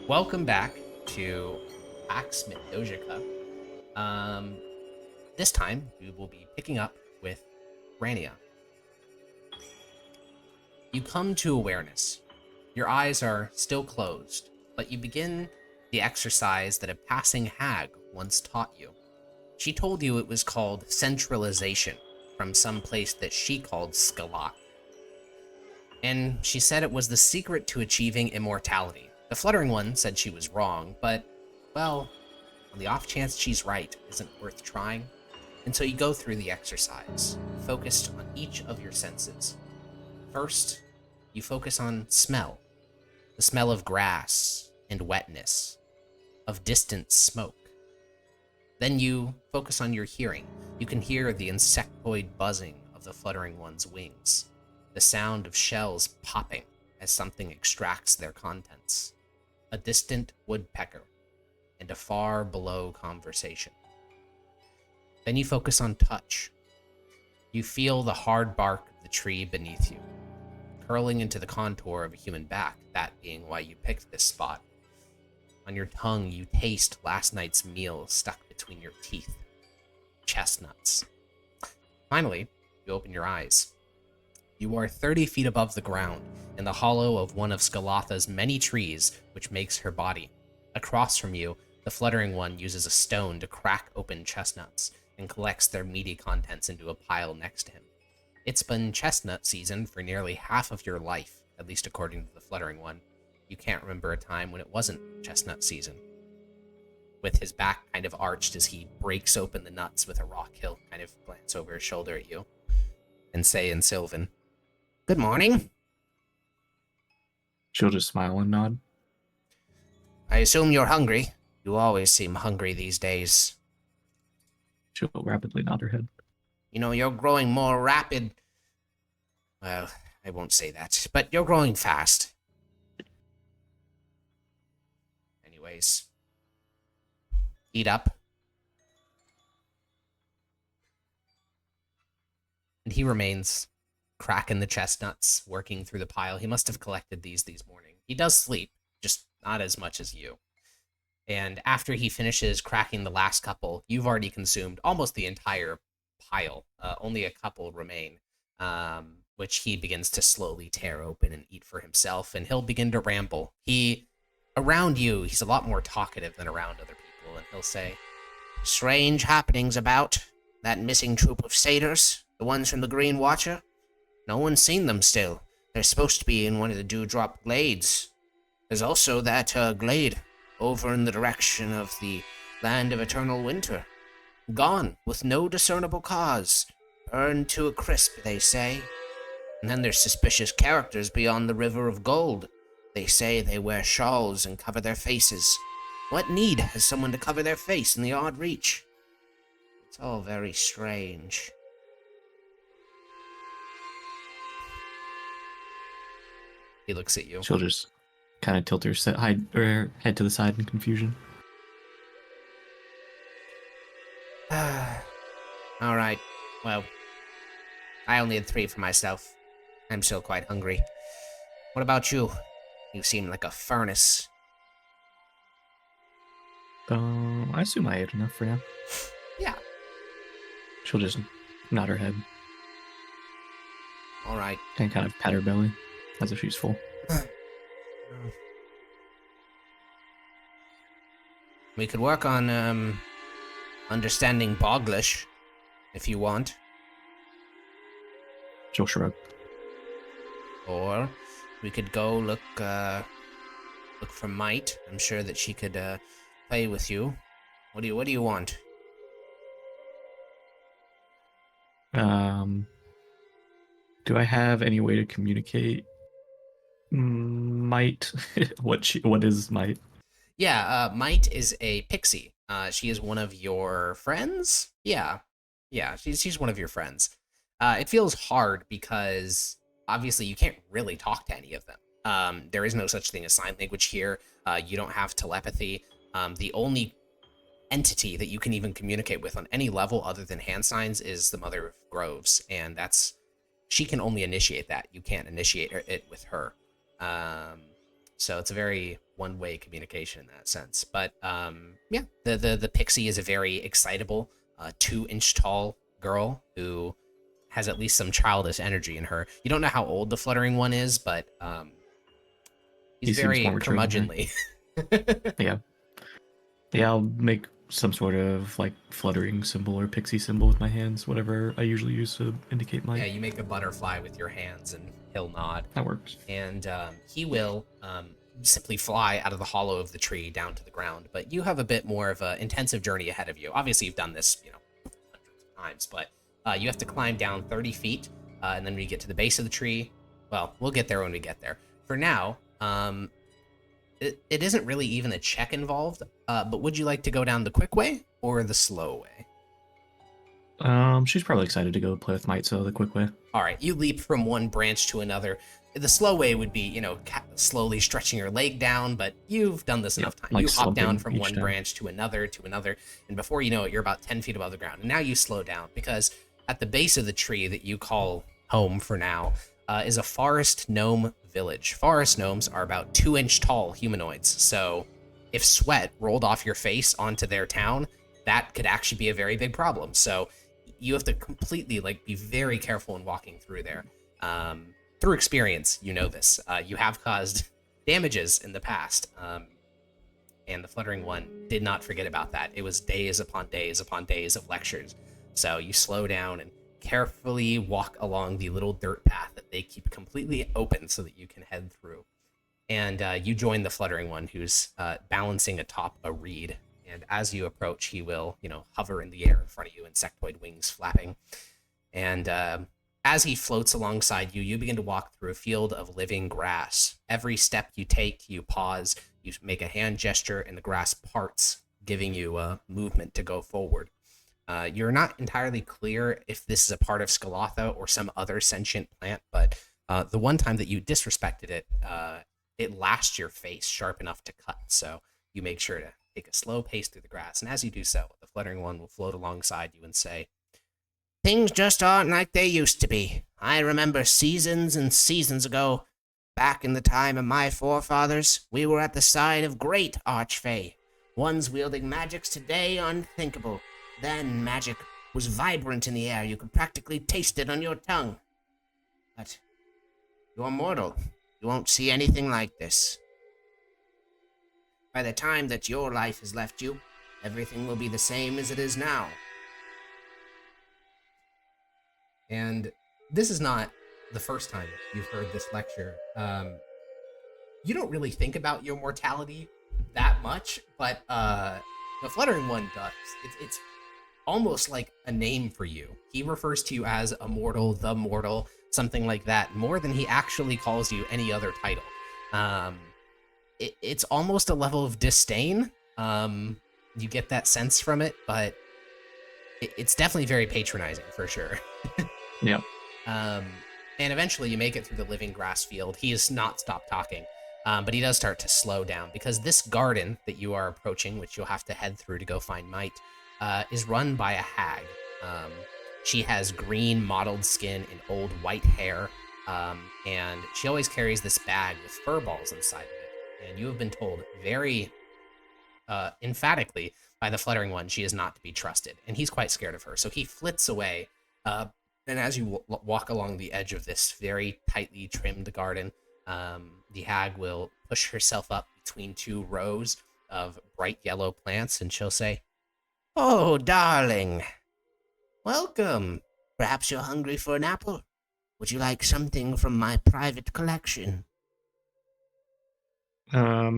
Welcome back to Pax Mithdosica. Um, this time we will be picking up with Grania. You come to awareness. Your eyes are still closed, but you begin the exercise that a passing hag once taught you. She told you it was called centralization from some place that she called Skalat. And she said it was the secret to achieving immortality. The Fluttering One said she was wrong, but, well, on the off chance she's right, isn't worth trying. And so you go through the exercise, focused on each of your senses. First, you focus on smell. The smell of grass and wetness, of distant smoke. Then you focus on your hearing. You can hear the insectoid buzzing of the Fluttering One's wings, the sound of shells popping as something extracts their contents, a distant woodpecker, and a far below conversation. Then you focus on touch. You feel the hard bark of the tree beneath you, curling into the contour of a human back, that being why you picked this spot. On your tongue, you taste last night's meal stuck between your teeth. Chestnuts. Finally, you open your eyes. You are 30 feet above the ground, in the hollow of one of Skalatha's many trees, which makes her body. Across from you, the Fluttering One uses a stone to crack open chestnuts and collects their meaty contents into a pile next to him. It's been chestnut season for nearly half of your life, at least according to the Fluttering One. You can't remember a time when it wasn't chestnut season. With his back kind of arched as he breaks open the nuts with a rock, he'll kind of glance over his shoulder at you and say in Sylvan, "Good morning." She'll just smile and nod. "I assume you're hungry. You always seem hungry these days." She'll rapidly nod her head. "You know, you're growing more rapid. Well, I won't say that, but you're growing fast. Anyways, eat up." And he remains cracking the chestnuts, working through the pile. He must have collected these morning. He does sleep, just not as much as you. And after he finishes cracking the last couple, you've already consumed almost the entire pile. Only a couple remain, which he begins to slowly tear open and eat for himself, and he'll begin to ramble. Around you, he's a lot more talkative than around other people, and he'll say, "Strange happenings about. That missing troop of satyrs, the ones from the Green Watcher. No one's seen them still. They're supposed to be in one of the Dewdrop Glades. There's also that glade over in the direction of the Land of Eternal Winter. Gone, with no discernible cause. Burned to a crisp, they say. And then there's suspicious characters beyond the River of Gold. They say they wear shawls and cover their faces. What need has someone to cover their face in the Odd Reach? It's all very strange." He looks at you. She'll just kind of tilt her head to the side in confusion. All right. Well, I only had 3 for myself. I'm still quite hungry. What about you? You seem like a furnace. I assume I ate enough for now. Yeah. She'll just nod her head All right. and kind of pat her belly as if she's full. We could work on, understanding Boglish, if you want. She'll shrug. Or we could go look for Might. I'm sure that she could, play with you. What do you want? Do I have any way to communicate Might? What is Might? Yeah, Might is a pixie. She is one of your friends? Yeah, she's one of your friends. It feels hard because obviously you can't really talk to any of them. There is no such thing as sign language here. You don't have telepathy. The only entity that you can even communicate with on any level other than hand signs is the Mother of Groves, and she can only initiate that. You can't initiate it with her. So it's a very one-way communication in that sense. But yeah, the pixie is a very excitable 2-inch tall girl who has at least some childish energy in her. You don't know how old the fluttering one is, but he's He seems very more mature than her. curmudgeonly. Yeah. Yeah, I'll make some sort of like fluttering symbol or pixie symbol with my hands, whatever I usually use to indicate Yeah, light. you make a butterfly with your hands, and he'll nod. That works. And he will simply fly out of the hollow of the tree down to the ground. But you have a bit more of an intensive journey ahead of you. Obviously, you've done this, hundreds of times, but you have to climb down 30 feet, and then when you get to the base of the tree, well, we'll get there when we get there. For now, it isn't really even a check involved, but would you like to go down the quick way or the slow way? She's probably excited to go play with Might, so the quick way. All right, you leap from one branch to another. The slow way would be, slowly stretching your leg down, but you've done this enough time. Like You hop down slumping from each one time. branch to another, and before you know it, you're about 10 feet above the ground. And now you slow down because at the base of the tree that you call home for now is a forest gnome village. Forest gnomes are about 2-inch tall humanoids, so if sweat rolled off your face onto their town, that could actually be a very big problem. So you have to completely be very careful in walking through there. Through experience, you know this. You have caused damages in the past, and the Fluttering One did not forget about that. It was days upon days upon days of lectures. So you slow down and carefully walk along the little dirt path that they keep completely open so that you can head through. And you join the Fluttering One, who's balancing atop a reed. And as you approach, he will, hover in the air in front of you, insectoid wings flapping. And as he floats alongside you, you begin to walk through a field of living grass. Every step you take, you pause, you make a hand gesture, and the grass parts, giving you movement to go forward. You're not entirely clear if this is a part of Scalatha or some other sentient plant, but the one time that you disrespected it, it lashed your face sharp enough to cut. So you make sure to take a slow pace through the grass. And as you do so, the Fluttering One will float alongside you and say, "Things just aren't like they used to be. I remember seasons and seasons ago, back in the time of my forefathers, we were at the side of great archfey. Ones wielding magics today unthinkable. Then magic was vibrant in the air. You could practically taste it on your tongue. But you're mortal. You won't see anything like this. By the time that your life has left you, everything will be the same as it is now." And this is not the first time you've heard this lecture. You don't really think about your mortality that much, but the Fluttering One does. It's almost like a name for you. He refers to you as a mortal, the mortal, something like that, more than he actually calls you any other title. It's almost a level of disdain. You get that sense from it, but it's definitely very patronizing for sure. Yeah. And eventually you make it through the living grass field. He has not stopped talking, but he does start to slow down because this garden that you are approaching, which you'll have to head through to go find Might, is run by a hag. She has green mottled skin and old white hair, and she always carries this bag with fur balls inside of it. And you have been told very emphatically by the Fluttering One she is not to be trusted, and he's quite scared of her. So he flits away, and as you walk along the edge of this very tightly trimmed garden, the hag will push herself up between two rows of bright yellow plants, and she'll say, "Oh, darling, welcome. Perhaps you're hungry for an apple? Would you like something from my private collection?"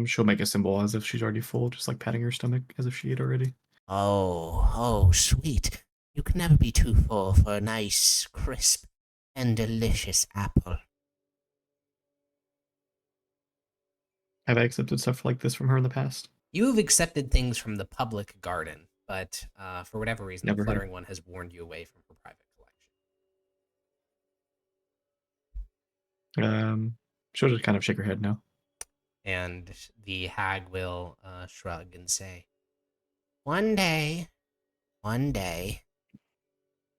She'll make a symbol as if she's already full, just like patting her stomach as if she ate already. Oh, sweet. You can never be too full for a nice, crisp, and delicious apple. Have I accepted stuff like this from her in the past? You've accepted things from the public garden, but for whatever reason, Never the heard. Fluttering One has warned you away from her private collection. She'll just kind of shake her head no. And the hag will shrug and say, one day.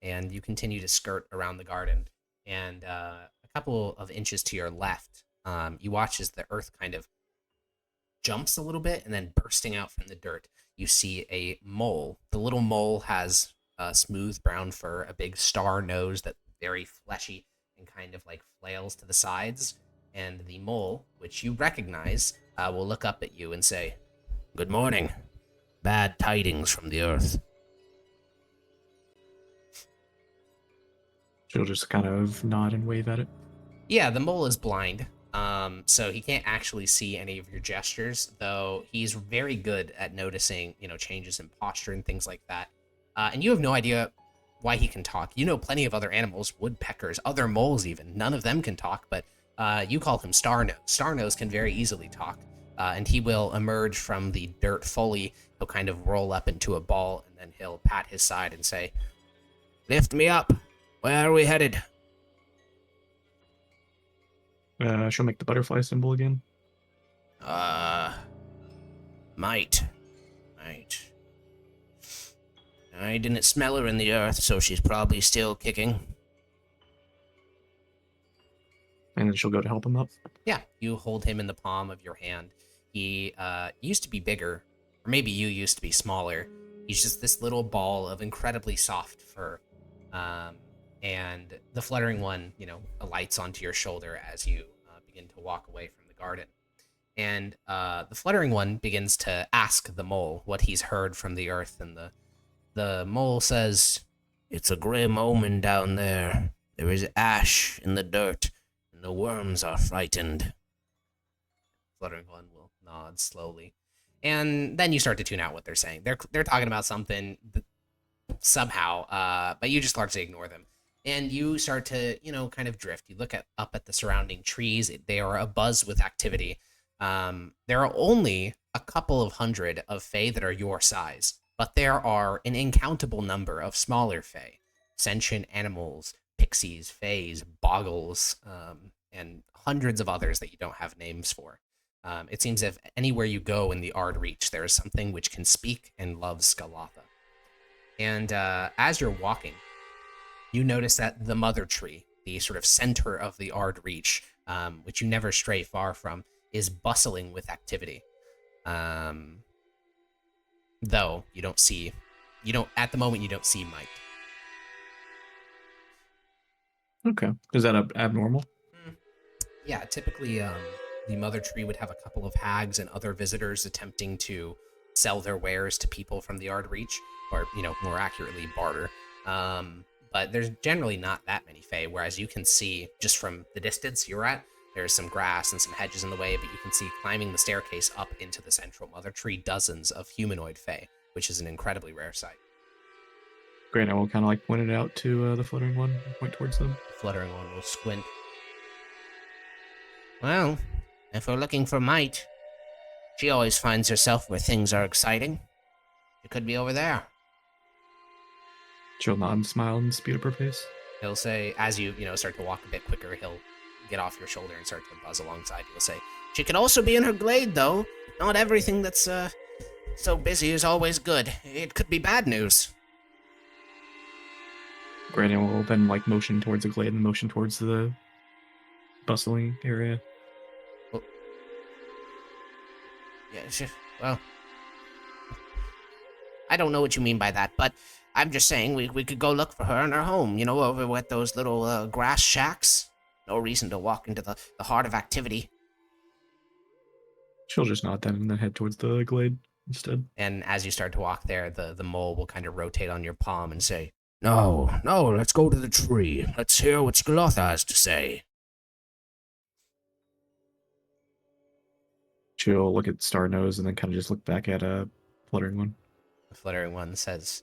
And you continue to skirt around the garden. And a couple of inches to your left, you watch as the earth kind of jumps a little bit, and then bursting out from the dirt, you see a mole. The little mole has smooth brown fur, a big star nose that's very fleshy and kind of like flails to the sides. And the mole, which you recognize, will look up at you and say, "Good morning. Bad tidings from the earth." She'll just kind of nod and wave at it. Yeah, the mole is blind, so he can't actually see any of your gestures, though he's very good at noticing, changes in posture and things like that. And you have no idea why he can talk. You know plenty of other animals, woodpeckers, other moles even. None of them can talk, but you call him Starnose. Starnose can very easily talk, and he will emerge from the dirt fully. He'll kind of roll up into a ball, and then he'll pat his side and say, "Lift me up. Where are we headed?" She'll make the butterfly symbol again. Might. I didn't smell her in the earth, so she's probably still kicking. And then she'll go to help him up. Yeah, you hold him in the palm of your hand. He used to be bigger, or maybe you used to be smaller. He's just this little ball of incredibly soft fur. And the fluttering one, alights onto your shoulder as you begin to walk away from the garden. And the fluttering one begins to ask the mole what he's heard from the earth, and the mole says, "It's a grim omen down there. There is ash in the dirt, and the worms are frightened." Fluttering one will nod slowly. And then you start to tune out what they're saying. They're talking about something somehow, but you just largely ignore them. And you start to, kind of drift. You look up at the surrounding trees. They are abuzz with activity. There are only a couple of hundred of fae that are your size, but there are an incountable number of smaller fae, sentient animals, pixies, fays, boggles, and hundreds of others that you don't have names for. It seems if anywhere you go in the Ard Reach, there is something which can speak and love Skalatha. And as you're walking, you notice that the mother tree, the sort of center of the Ard Reach, which you never stray far from, is bustling with activity. Though at the moment you don't see Mike. Okay. Is that abnormal? Yeah, typically the mother tree would have a couple of hags and other visitors attempting to sell their wares to people from the Ard Reach, or, more accurately, barter. But there's generally not that many fae, whereas you can see, just from the distance you're at, there's some grass and some hedges in the way, but you can see climbing the staircase up into the central mother tree dozens of humanoid fae, which is an incredibly rare sight. Grania will kind of like point it out to the fluttering one, point towards them. The fluttering one will squint. "Well, if we're looking for Might, she always finds herself where things are exciting. It could be over there." She'll nod and smile and speed up her pace. He'll say, as you, start to walk a bit quicker, he'll get off your shoulder and start to buzz alongside. He'll say, "She could also be in her glade, though. Not everything that's so busy is always good. It could be bad news." Grania will then like motion towards the glade and motion towards the bustling area. Well, yeah, well, I don't know what you mean by that, but I'm just saying we could go look for her in her home, over at those little grass shacks. No reason to walk into the heart of activity. She'll just nod then and then head towards the glade instead. And as you start to walk there, the mole will kind of rotate on your palm and say, No, let's go to the tree. Let's hear what Skalatha has to say." She'll look at Starnose and then kind of just look back at Fluttering One. The fluttering one says,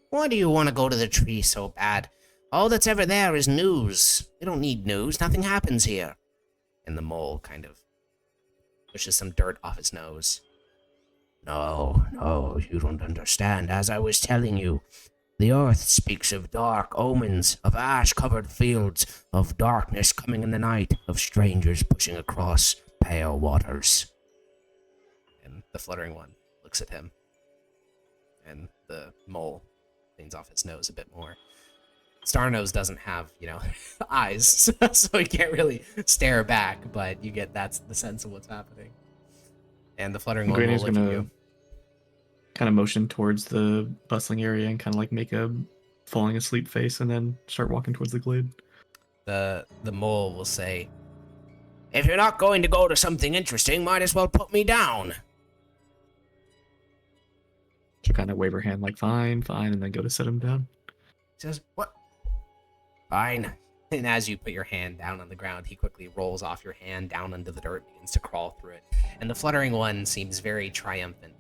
"Why do you want to go to the tree so bad? All that's ever there is news. We don't need news. Nothing happens here." And the mole kind of pushes some dirt off his nose. No, you don't understand. As I was telling you, the earth speaks of dark omens, of ash-covered fields, of darkness coming in the night, of strangers pushing across pale waters. And the fluttering one looks at him, and the mole leans off his nose a bit more. Starnose doesn't have, eyes, so he can't really stare back, but you get that's the sense of what's happening. And the fluttering one will Grania's look at gonna you. kind of motion towards the bustling area and kind of like make a falling asleep face, and then start walking towards the glade. The mole will say, "If you're not going to go to something interesting, might as well put me down." She'll kind of wave her hand like fine, fine, and then go to set him down. He says, "What? Fine." And as you put your hand down on the ground, he quickly rolls off your hand down into the dirt, begins to crawl through it. And the fluttering one seems very triumphant.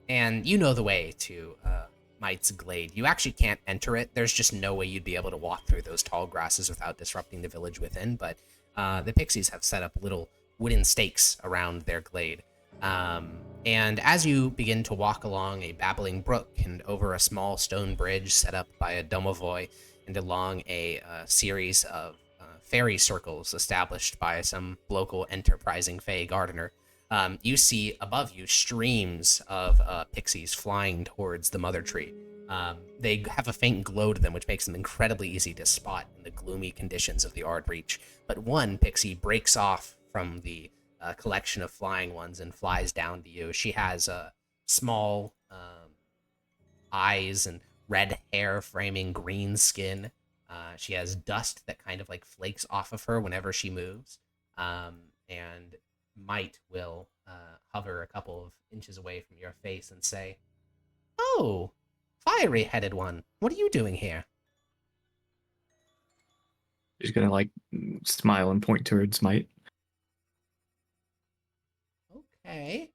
And you know the way to Might's Glade. You actually can't enter it. There's just no way you'd be able to walk through those tall grasses without disrupting the village within. But the pixies have set up little wooden stakes around their glade. And as you begin to walk along a babbling brook and over a small stone bridge set up by a domovoi, and along a series of fairy circles established by some local enterprising fey gardener, you see above you streams of pixies flying towards the mother tree. They have a faint glow to them, which makes them incredibly easy to spot in the gloomy conditions of the Ardreach. But one pixie breaks off from the collection of flying ones and flies down to you. She has small eyes and red hair framing green skin. She has dust that kind of like flakes off of her whenever she moves. And Might will hover a couple of inches away from your face and say, "Oh, fiery-headed one, what are you doing here?" She's gonna like smile and point towards Might. Okay.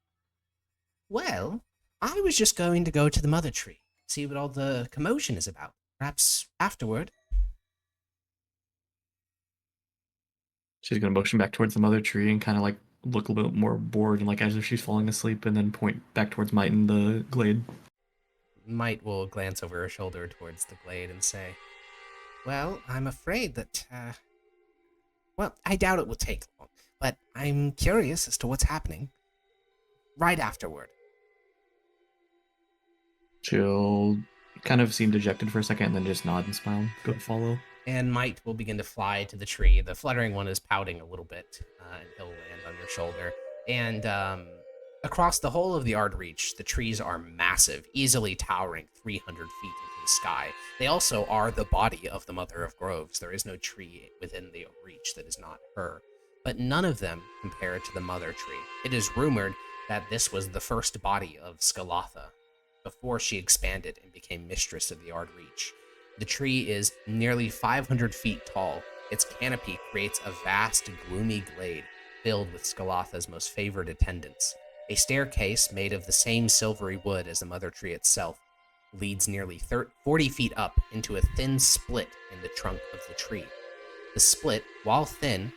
Well, I was just going to go to the mother tree, see what all the commotion is about. Perhaps afterward. She's gonna motion back towards the mother tree and kind of like look a little bit more bored and like as if she's falling asleep, and then point back towards Might in the glade. Might will glance over her shoulder towards the glade and say, "Well, I'm afraid that, well, I doubt it will take long, but I'm curious as to what's happening. Right afterward." She'll kind of seem dejected for a second and then just nod and smile. Go to follow. And Might will begin to fly to the tree. The fluttering one is pouting a little bit, and he'll land on your shoulder. And across the whole of the Ardreach, the trees are massive, easily towering 300 feet into the sky. They also are the body of the Mother of Groves. There is no tree within the reach that is not her. But none of them compare to the Mother Tree. It is rumored that this was the first body of Skalatha, before she expanded and became mistress of the Ardreach. The tree is nearly 500 feet tall. Its canopy creates a vast, gloomy glade filled with Skalatha's most favored attendants. A staircase made of the same silvery wood as the mother tree itself leads nearly 40 feet up into a thin split in the trunk of the tree. The split, while thin,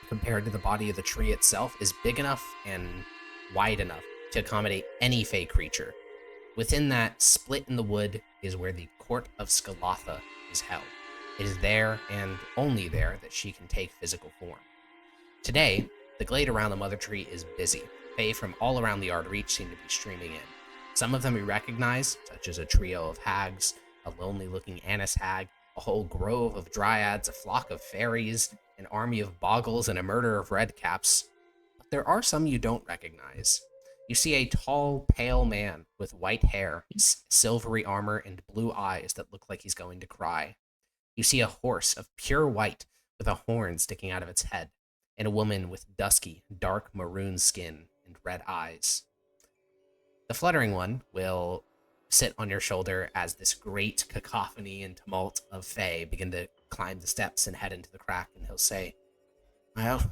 compared to the body of the tree itself, is big enough and wide enough to accommodate any fey creature. Within that split in the wood is where the court of Skalatha is held. It is there, and only there, that she can take physical form. Today, the glade around the mother tree is busy. Fae from all around the Ardreach seem to be streaming in. Some of them we recognize, such as a trio of hags, a lonely-looking Annis hag, a whole grove of dryads, a flock of fairies, an army of boggles, and a murder of redcaps. But there are some you don't recognize. You see a tall, pale man with white hair, silvery armor, and blue eyes that look like he's going to cry. You see a horse of pure white with a horn sticking out of its head, and a woman with dusky, dark maroon skin and red eyes. The fluttering one will sit on your shoulder as this great cacophony and tumult of fae begin to climb the steps and head into the crack, and he'll say, "Well,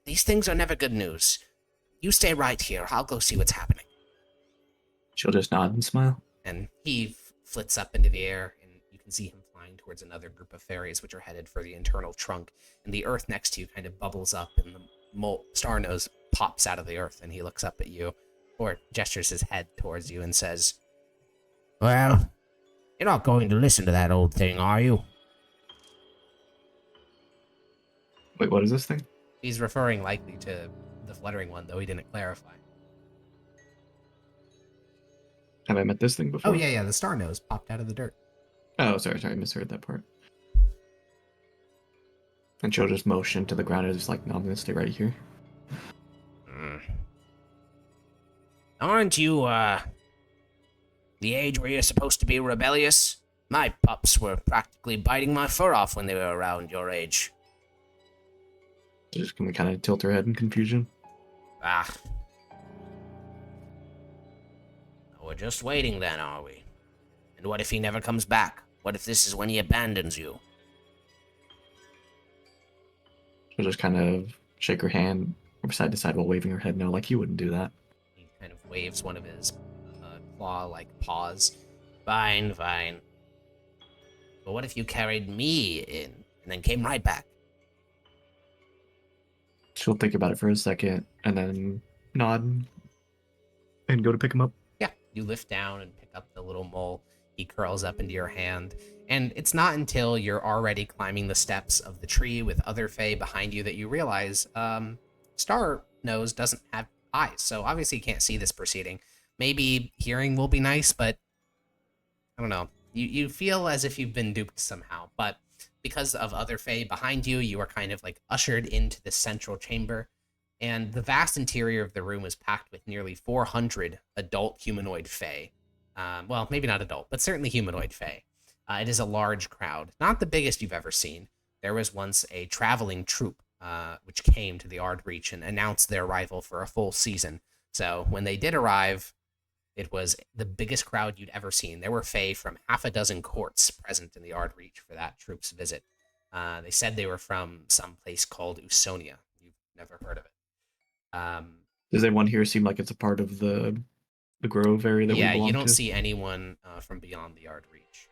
these things are never good news. You stay right here. I'll go see what's happening." She'll just nod and smile. And he flits up into the air, and you can see him flying towards another group of fairies, which are headed for the internal trunk. And the earth next to you kind of bubbles up, and the star nose pops out of the earth, and he looks up at you, or gestures his head towards you, and says, "Well, you're not going to listen to that old thing, are you?" Wait, what is this thing? He's referring likely to the fluttering one, though he didn't clarify. Have I met this thing before? Oh, yeah, the star nose popped out of the dirt. Oh, sorry, I misheard that part. And she'll just motion to the ground and just like, no, I'm gonna stay right here. Aren't you, the age where you're supposed to be rebellious? My pups were practically biting my fur off when they were around your age. Just gonna kind of tilt her head in confusion. Ah. We're just waiting then, are we? And what if he never comes back? What if this is when he abandons you? She'll just kind of shake her hand from side to side while waving her head no, like he wouldn't do that. He kind of waves one of his claw-like paws. Fine, fine. But what if you carried me in and then came right back? She'll think about it for a second and then nod and go to pick him up. Yeah, you lift down and pick up the little mole. He curls up into your hand. And it's not until you're already climbing the steps of the tree with other Fae behind you that you realize Star Nose doesn't have eyes. So obviously you can't see this proceeding. Maybe hearing will be nice, but I don't know. You feel as if you've been duped somehow. But because of other Fae behind you, you are kind of like ushered into the central chamber. And the vast interior of the room is packed with nearly 400 adult humanoid Fae. Well, maybe not adult, but certainly humanoid Fae. It is a large crowd, not the biggest you've ever seen. There was once a traveling troupe which came to the Ardreach and announced their arrival for a full season. So when they did arrive, it was the biggest crowd you'd ever seen. There were Fae from half a dozen courts present in the Ardreach for that troupe's visit. They said they were from some place called Usonia. You've never heard of it. Does anyone here seem like it's a part of the grove area that we belong to? Yeah, you don't see anyone from beyond the Ardreach.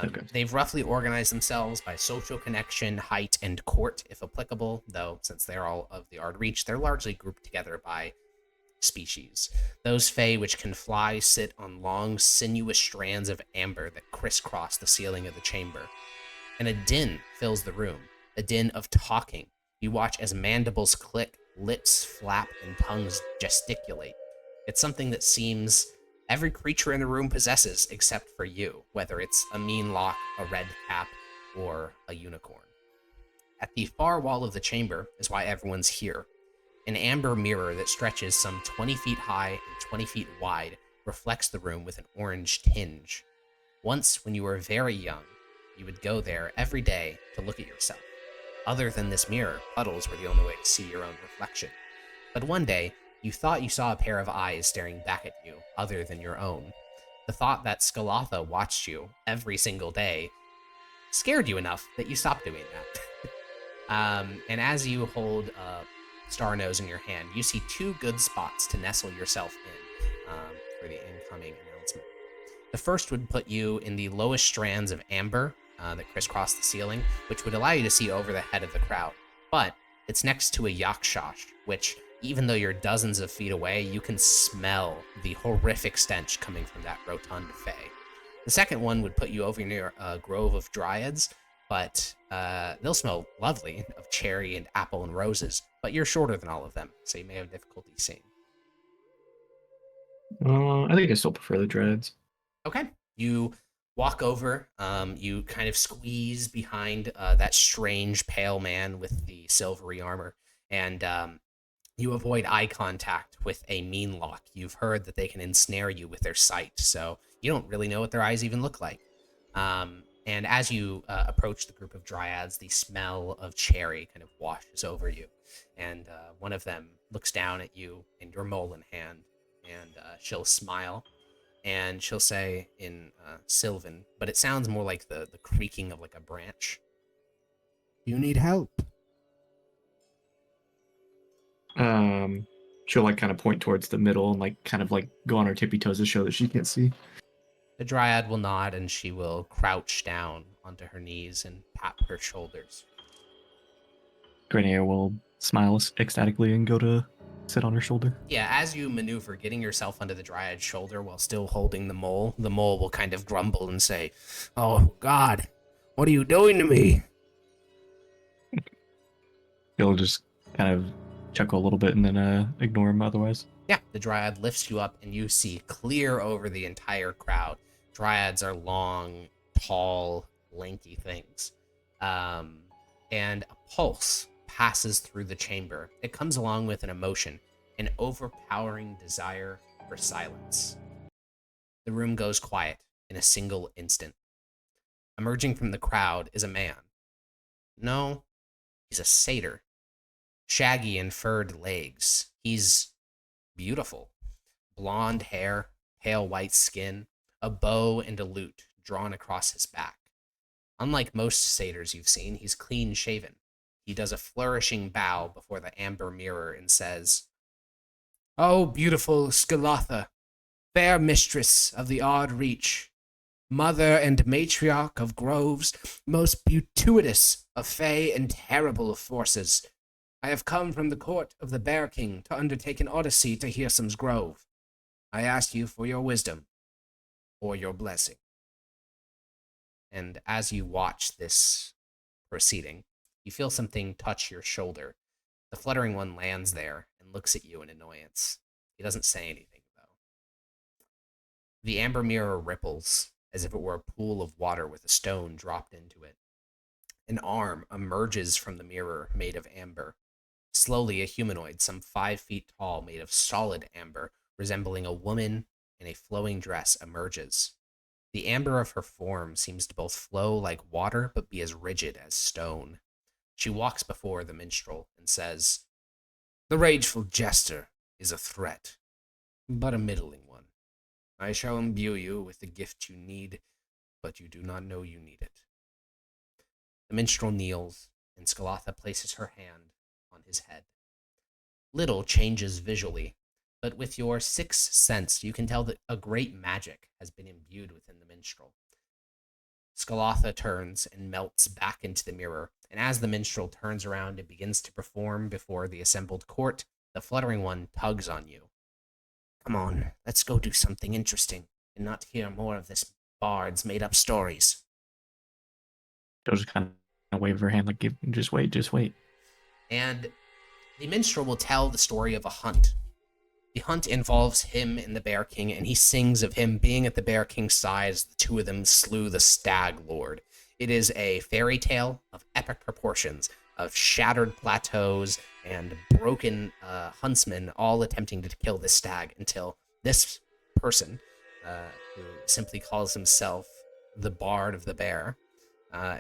Okay. They've roughly organized themselves by social connection, height, and court, if applicable, though since they're all of the Ardreach, they're largely grouped together by species. Those Fae which can fly sit on long, sinuous strands of amber that crisscross the ceiling of the chamber. And a din fills the room, a din of talking. You watch as mandibles click, lips flap, and tongues gesticulate. It's something that seems every creature in the room possesses except for you, whether it's a mean lock, a red cap, or a unicorn. At the far wall of the chamber is why everyone's here. An amber mirror that stretches some 20 feet high and 20 feet wide reflects the room with an orange tinge. Once, when you were very young, you would go there every day to look at yourself. Other than this mirror, puddles were the only way to see your own reflection. But one day, you thought you saw a pair of eyes staring back at you, other than your own. The thought that Skalatha watched you every single day scared you enough that you stopped doing that. And as you hold Star Nose in your hand, you see two good spots to nestle yourself in for the incoming announcement. The first would put you in the lowest strands of amber that crisscross the ceiling, which would allow you to see over the head of the crowd. But it's next to a Yakshash, which, even though you're dozens of feet away, you can smell the horrific stench coming from that rotund Fae. The second one would put you over near a grove of dryads, but they'll smell lovely of cherry and apple and roses, but you're shorter than all of them, so you may have difficulty seeing. I think I still prefer the dreads. Okay. You walk over, you kind of squeeze behind that strange pale man with the silvery armor, and you avoid eye contact with a mean lock. You've heard that they can ensnare you with their sight, so you don't really know what their eyes even look like. And as you approach the group of dryads, the smell of cherry kind of washes over you. And one of them looks down at you and your mole in hand, and she'll smile. And she'll say in Sylvan, but it sounds more like the creaking of like a branch. You need help. She'll like kind of point towards the middle and like kind of like go on her tippy toes to show that she can't see. The dryad will nod and she will crouch down onto her knees and pat her shoulders. Grania will smile ecstatically and go to sit on her shoulder. Yeah, as you maneuver, getting yourself onto the dryad's shoulder while still holding the mole will kind of grumble and say, "Oh, God, what are you doing to me?" He'll just kind of chuckle a little bit and then ignore him otherwise. Yeah, the dryad lifts you up and you see clear over the entire crowd. Dryads are long, tall, lanky things. And a pulse passes through the chamber. It comes along with an emotion, an overpowering desire for silence. The room goes quiet in a single instant. Emerging from the crowd is a man. No, he's a satyr. Shaggy and furred legs. He's beautiful. Blonde hair, pale white skin, a bow and a lute drawn across his back. Unlike most satyrs you've seen, he's clean shaven. He does a flourishing bow before the amber mirror and says, "Oh, beautiful Scalatha, fair mistress of the odd reach, mother and matriarch of groves, most beauteous of fey and terrible of forces, I have come from the court of the Bear King to undertake an odyssey to Hearsam's Grove. I ask you for your wisdom or your blessing." And as you watch this proceeding, you feel something touch your shoulder. The fluttering one lands there and looks at you in annoyance. He doesn't say anything, though. The amber mirror ripples as if it were a pool of water with a stone dropped into it. An arm emerges from the mirror made of amber. Slowly, a humanoid, some 5 feet tall, made of solid amber, resembling a woman in a flowing dress, emerges. The amber of her form seems to both flow like water, but be as rigid as stone. She walks before the minstrel and says, "The rageful jester is a threat, but a middling one. I shall imbue you with the gift you need, but you do not know you need it." The minstrel kneels, and Scalatha places her hand on his head. Little changes visually, but with your sixth sense, you can tell that a great magic has been imbued within the minstrel. Scalatha turns and melts back into the mirror, and as the minstrel turns around and begins to perform before the assembled court, the fluttering one tugs on you. "Come on, let's go do something interesting, and not hear more of this bard's made-up stories." She'll just kind of wave her hand like, just wait, just wait. And the minstrel will tell the story of a hunt. The hunt involves him and the Bear King, and he sings of him being at the Bear King's side as the two of them slew the Stag Lord. It is a fairy tale of epic proportions, of shattered plateaus and broken huntsmen all attempting to kill this stag until this person, who simply calls himself the Bard of the Bear,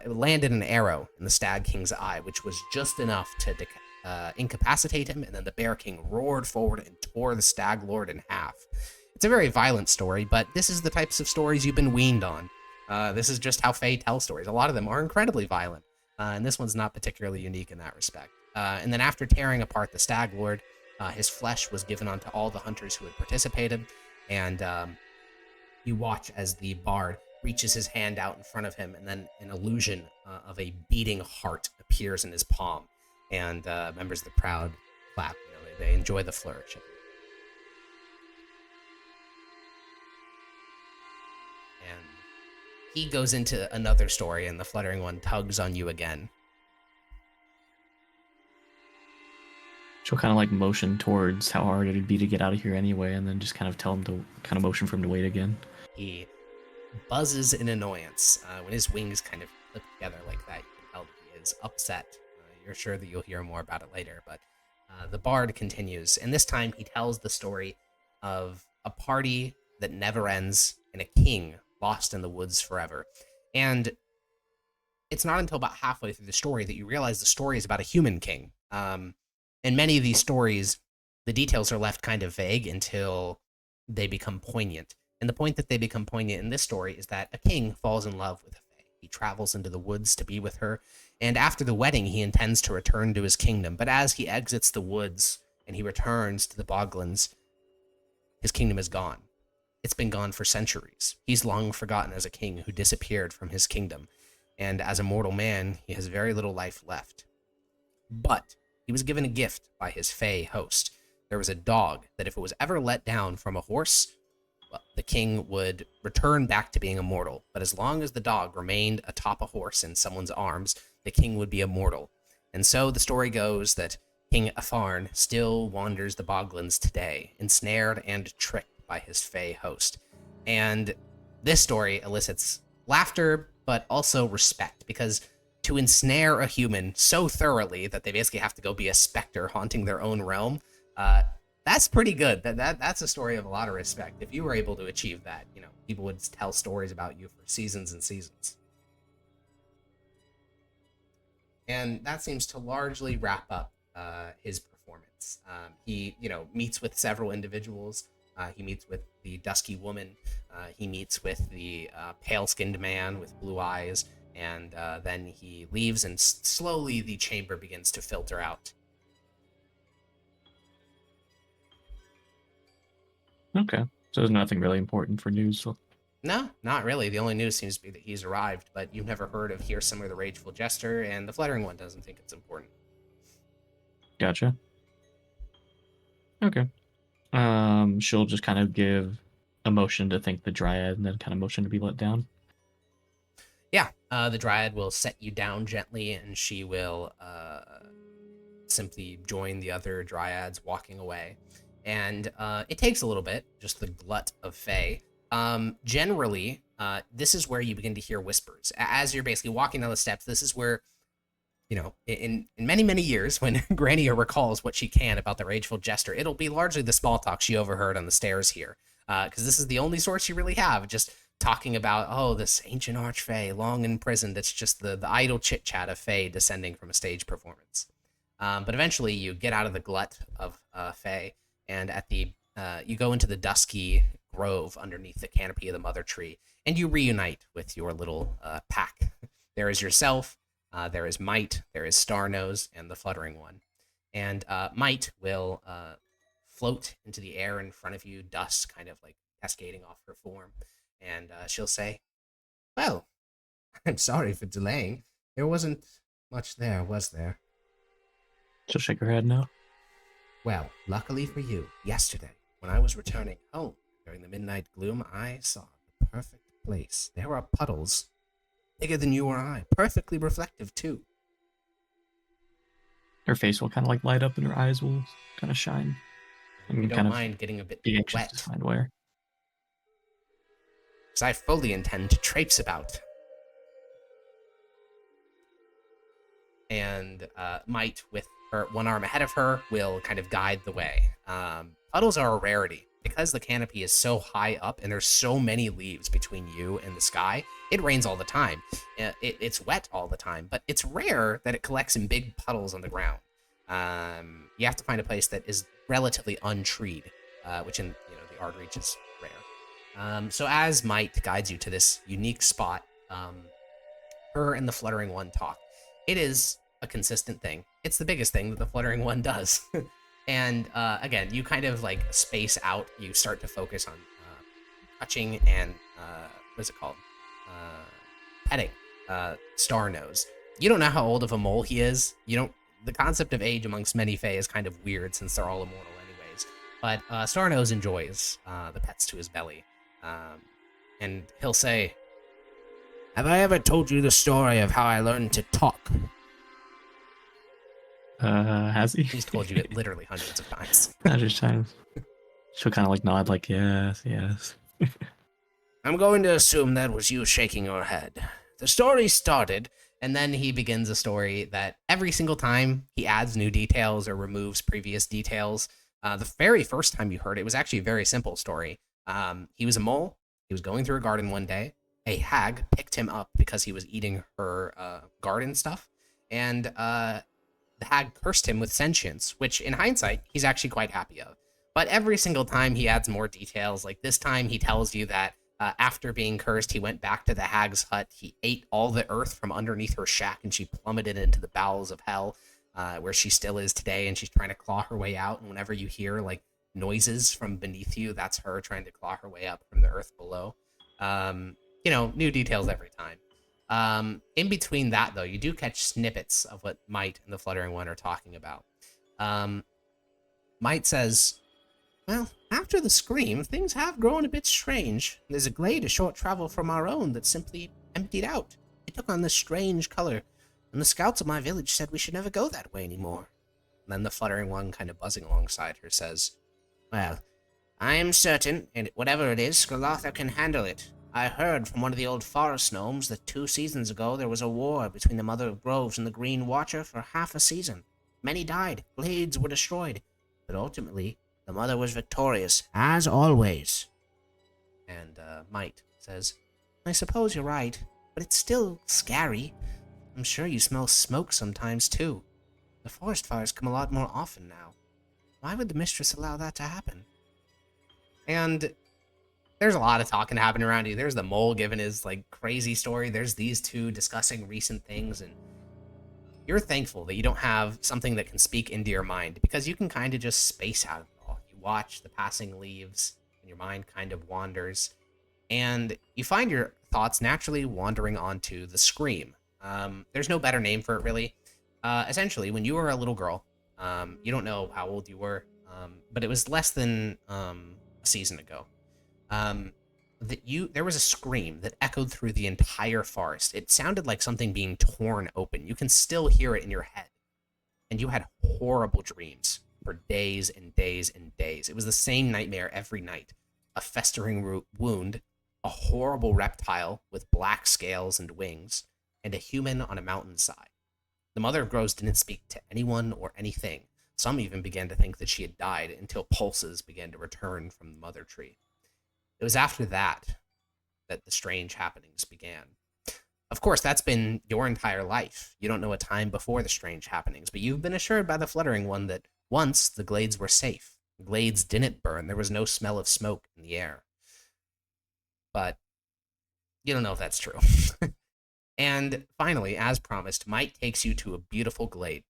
landed an arrow in the Stag King's eye, which was just enough to incapacitate him, and then the Bear King roared forward and tore the Stag Lord in half. It's a very violent story, but this is the types of stories you've been weaned on. This is just how Fae tell stories. A lot of them are incredibly violent, and this one's not particularly unique in that respect. And then after tearing apart the Stag Lord, his flesh was given onto all the hunters who had participated, and you watch as the bard reaches his hand out in front of him, and then an illusion of a beating heart appears in his palm, and members of the crowd clap. They enjoy the flourish. And he goes into another story, and the fluttering one tugs on you again. She'll kind of like motion towards how hard it'd be to get out of here anyway, and then just kind of tell him to kind of motion for him to wait again. He buzzes in annoyance. When his wings kind of clip together like that, you can tell that he is upset. You're sure that you'll hear more about it later, but the bard continues, and this time he tells the story of a party that never ends and a king lost in the woods forever. And it's not until about halfway through the story that you realize the story is about a human king. In many of these stories, the details are left kind of vague until they become poignant. And the point that they become poignant in this story is that a king falls in love with a fae. He travels into the woods to be with her, and after the wedding, he intends to return to his kingdom. But as he exits the woods and he returns to the Boglands, his kingdom is gone. It's been gone for centuries. He's long forgotten as a king who disappeared from his kingdom. And as a mortal man, he has very little life left. But he was given a gift by his fae host. There was a dog that if it was ever let down from a horse, well, the king would return back to being immortal. But as long as the dog remained atop a horse in someone's arms, the king would be immortal. And so the story goes that King Afarn still wanders the Boglands today, ensnared and tricked by his fae host. And this story elicits laughter, but also respect, because to ensnare a human so thoroughly that they basically have to go be a specter haunting their own realm, That's pretty good. That's a story of a lot of respect. If you were able to achieve that, people would tell stories about you for seasons and seasons. And that seems to largely wrap up his performance. He, meets with several individuals. He meets with the dusky woman. He meets with the pale-skinned man with blue eyes, and then he leaves, and slowly the chamber begins to filter out. Okay, so there's nothing really important for news. So. No, not really. The only news seems to be that he's arrived, but you've never heard of Here Somewhere the Rageful Jester, and the Fluttering One doesn't think it's important. Gotcha. Okay. She'll just kind of give a motion to thank the Dryad, and then kind of motion to be let down. Yeah, the Dryad will set you down gently, and she will simply join the other Dryads walking away. And it takes a little bit, just the glut of Fae. Generally, this is where you begin to hear whispers. As you're basically walking down the steps, this is where, in many, many years, when Grania recalls what she can about the Rageful Jester, it'll be largely the small talk she overheard on the stairs here. Because this is the only source you really have, just talking about, this ancient archfey, long imprisoned. It's just the idle chit-chat of Fae descending from a stage performance. But eventually you get out of the glut of Fae, and at the you go into the dusky grove underneath the canopy of the mother tree, and you reunite with your little pack. There is yourself, there is Might, there is Starnose, and the Fluttering One. And Might will float into the air in front of you, dust kind of like cascading off her form, and she'll say, "Well, I'm sorry for delaying. There wasn't much there, was there?" She'll shake her head no. Well, luckily for you, yesterday, when I was returning home during the midnight gloom, I saw the perfect place. There are puddles bigger than you or I, perfectly reflective, too. Her face will kind of like light up, and her eyes will kind of shine. And you don't mind getting a bit wet. To find where. Because I fully intend to traipse about. And Might, with her one arm ahead of her, will kind of guide the way. Puddles are a rarity. Because the canopy is so high up and there's so many leaves between you and the sky, it rains all the time. It's wet all the time, but it's rare that it collects in big puddles on the ground. You have to find a place that is relatively untreed, which in the Ardreach is rare. So as Might guides you to this unique spot, her and the Fluttering One talk. It is a consistent thing. It's the biggest thing that the Fluttering One does. And again, you kind of like space out. You start to focus on touching and what's it called? Petting Starnose. You don't know how old of a mole he is. The concept of age amongst many Fae is kind of weird since they're all immortal anyways. But Starnose enjoys the pets to his belly. And he'll say, "Have I ever told you the story of how I learned to talk?" Has he? He's told you it literally hundreds of times. Hundreds of times. She'll kind of like nod, like, yes. I'm going to assume that was you shaking your head. The story started, and then he begins a story that every single time he adds new details or removes previous details. The very first time you heard it was actually a very simple story. He was a mole. He was going through a garden one day. A hag picked him up because he was eating her garden stuff, and the hag cursed him with sentience, which in hindsight, he's actually quite happy of. But every single time he adds more details, like this time he tells you that after being cursed, he went back to the hag's hut, he ate all the earth from underneath her shack, and she plummeted into the bowels of hell, where she still is today, and she's trying to claw her way out, and whenever you hear like noises from beneath you, that's her trying to claw her way up from the earth below. New details every time. In between that, though, you do catch snippets of what Might and the Fluttering One are talking about. Might says, "Well, after the scream, things have grown a bit strange. There's a glade a short travel from our own that simply emptied out. It took on this strange color, and the scouts of my village said we should never go that way anymore." And then the Fluttering One, kind of buzzing alongside her, says, "Well, I am certain, and whatever it is, Skalatha can handle it. I heard from one of the old forest gnomes that 2 seasons ago there was a war between the Mother of Groves and the Green Watcher for half a season. Many died, glades were destroyed, but ultimately, The mother was victorious, as always. And Might says, I suppose you're right, but it's still scary. I'm sure you smell smoke sometimes, too. The forest fires come a lot more often now. Why would the mistress allow that to happen? And there's a lot of talking happening around you. There's the mole giving his, like, crazy story. There's these two discussing recent things, and you're thankful that you don't have something that can speak into your mind, because you can kind of just space out it all. You watch the passing leaves, and your mind kind of wanders, and you find your thoughts naturally wandering onto the scream. There's no better name for it, really. Essentially, when you were a little girl, you don't know how old you were, but it was less than a season ago. There was a scream that echoed through the entire forest. It sounded like something being torn open. You can still hear it in your head. And you had horrible dreams for days and days and days. It was the same nightmare every night. A festering wound, a horrible reptile with black scales and wings, and a human on a mountainside. The Mother of Groves didn't speak to anyone or anything. Some even began to think that she had died until pulses began to return from the mother tree. It was after that that the strange happenings began. Of course, that's been your entire life. You don't know a time before the strange happenings, but you've been assured by the Fluttering One that once the glades were safe. The glades didn't burn. There was no smell of smoke in the air. But you don't know if that's true. And finally, as promised, Mike takes you to a beautiful glade.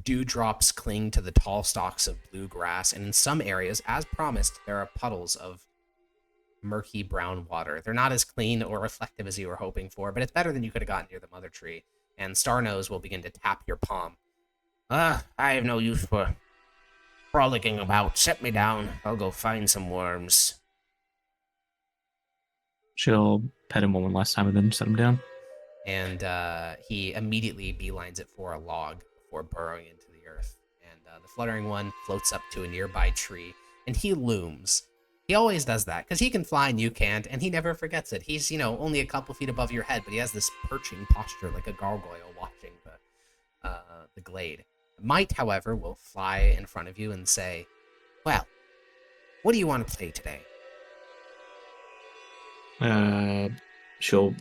Dewdrops cling to the tall stalks of blue grass, and in some areas, as promised, there are puddles of murky brown water. They're not as clean or reflective as you were hoping for, but it's better than you could have gotten near the mother tree, and Starnose will begin to tap your palm. I have no use for frolicking about. Set me down. I'll go find some worms. She'll pet him one last time and then set him down. And he immediately beelines it for a log before burrowing into the earth. And the Fluttering One floats up to a nearby tree, and he looms. He always does that, because he can fly and you can't, and he never forgets it. He's, only a couple feet above your head, but he has this perching posture like a gargoyle watching the glade. Might, however, will fly in front of you and say, well, what do you want to play today? She'll...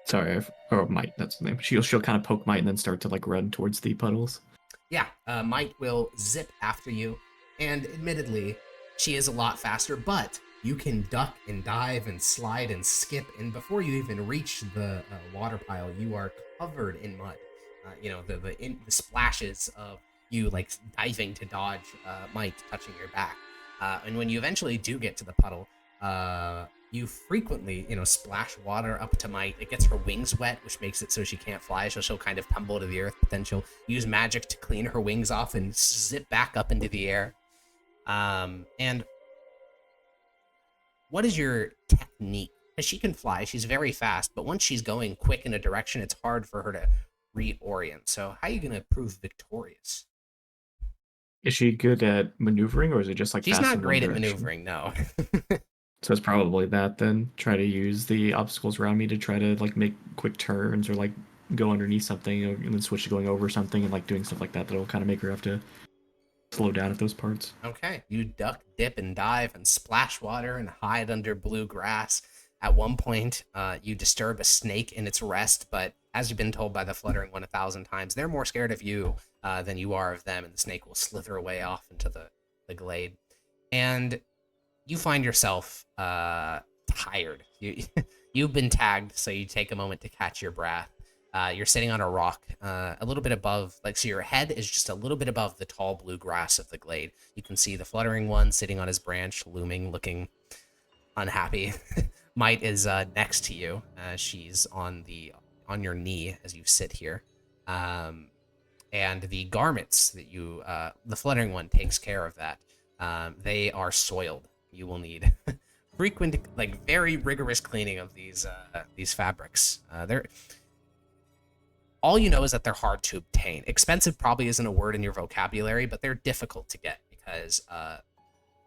Sorry, or Might, that's the name. She'll kind of poke Might and then start to, run towards the puddles. Yeah, Might will zip after you, and admittedly, she is a lot faster, but you can duck and dive and slide and skip, and before you even reach the water pile, you are covered in mud. The splashes of you, diving to dodge Might touching your back. And when you eventually do get to the puddle, you frequently, splash water up to Might. It gets her wings wet, which makes it so she can't fly, so she'll kind of tumble to the earth, but then she'll use magic to clean her wings off and zip back up into the air. And what is your technique? Because she can fly, she's very fast, but once she's going quick in a direction, it's hard for her to reorient. So how are you going to prove victorious? Is she good at maneuvering, or is it just she's fast not in one great at direction? maneuvering, no. So it's probably that then. Try to use the obstacles around me to try to make quick turns or go underneath something and then switch to going over something and doing stuff like that that'll kind of make her have to slow down at those parts. Okay, you duck, dip, and dive and splash water and hide under blue grass. At one point, you disturb a snake in its rest, but as you've been told by the Fluttering One 1,000 times, they're more scared of you than you are of them, and the snake will slither away off into the glade. And you find yourself tired. You've been tagged, so you take a moment to catch your breath. You're sitting on a rock, a little bit above, so your head is just a little bit above the tall blue grass of the glade. You can see the Fluttering One sitting on his branch, looming, looking unhappy. Might is next to you. She's on your knee as you sit here. And the garments that the Fluttering One takes care of that. They are soiled. You will need frequent, very rigorous cleaning of these fabrics. All you know is that they're hard to obtain. Expensive probably isn't a word in your vocabulary, but they're difficult to get because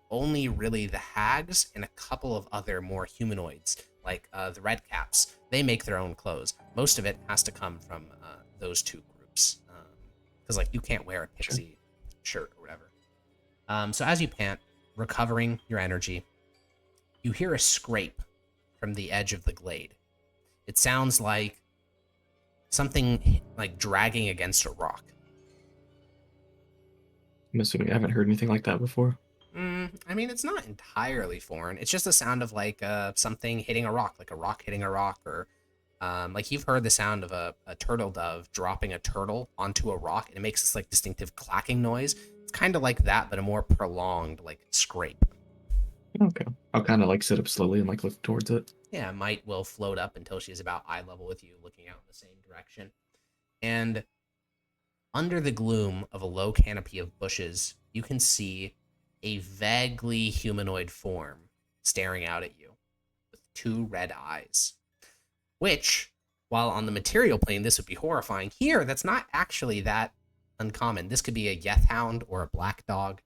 only really the hags and a couple of other more humanoids, like the red caps, they make their own clothes. Most of it has to come from those two groups. Because you can't wear a pixie shirt or whatever. So as you pant, recovering your energy, you hear a scrape from the edge of the glade. It sounds like something like dragging against a rock. I'm assuming I haven't heard anything like that before. I mean, it's not entirely foreign. It's just the sound of like something hitting a rock, like a rock hitting a rock, or like you've heard the sound of a turtle dove dropping a turtle onto a rock, and it makes this like distinctive clacking noise. It's kind of like that, but a more prolonged like scrape. Okay. I'll kind of like sit up slowly and like look towards it. Yeah, Might will float up until she's about eye level with you, looking out in the same direction. And under the gloom of a low canopy of bushes, you can see a vaguely humanoid form staring out at you with two red eyes. Which, while on the material plane this would be horrifying, here that's not actually that uncommon. This could be a Yeth Hound or a Black Dog.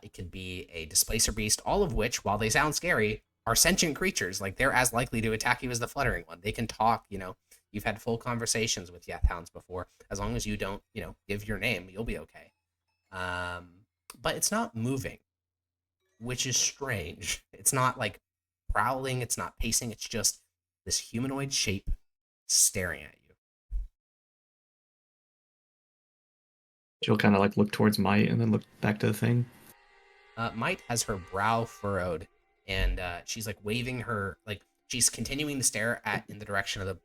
It could be a Displacer Beast, all of which, while they sound scary, are sentient creatures. Like, they're as likely to attack you as the Fluttering One. They can talk, you know. You've had full conversations with Yeth Hounds before. As long as you don't, you know, give your name, you'll be okay. But it's not moving, which is strange. It's not, like, prowling. It's not pacing. It's just this humanoid shape staring at you. She'll kind of like look towards Might and then look back to the thing. Might has her brow furrowed, and she's like waving her, like she's continuing to stare at in the direction of the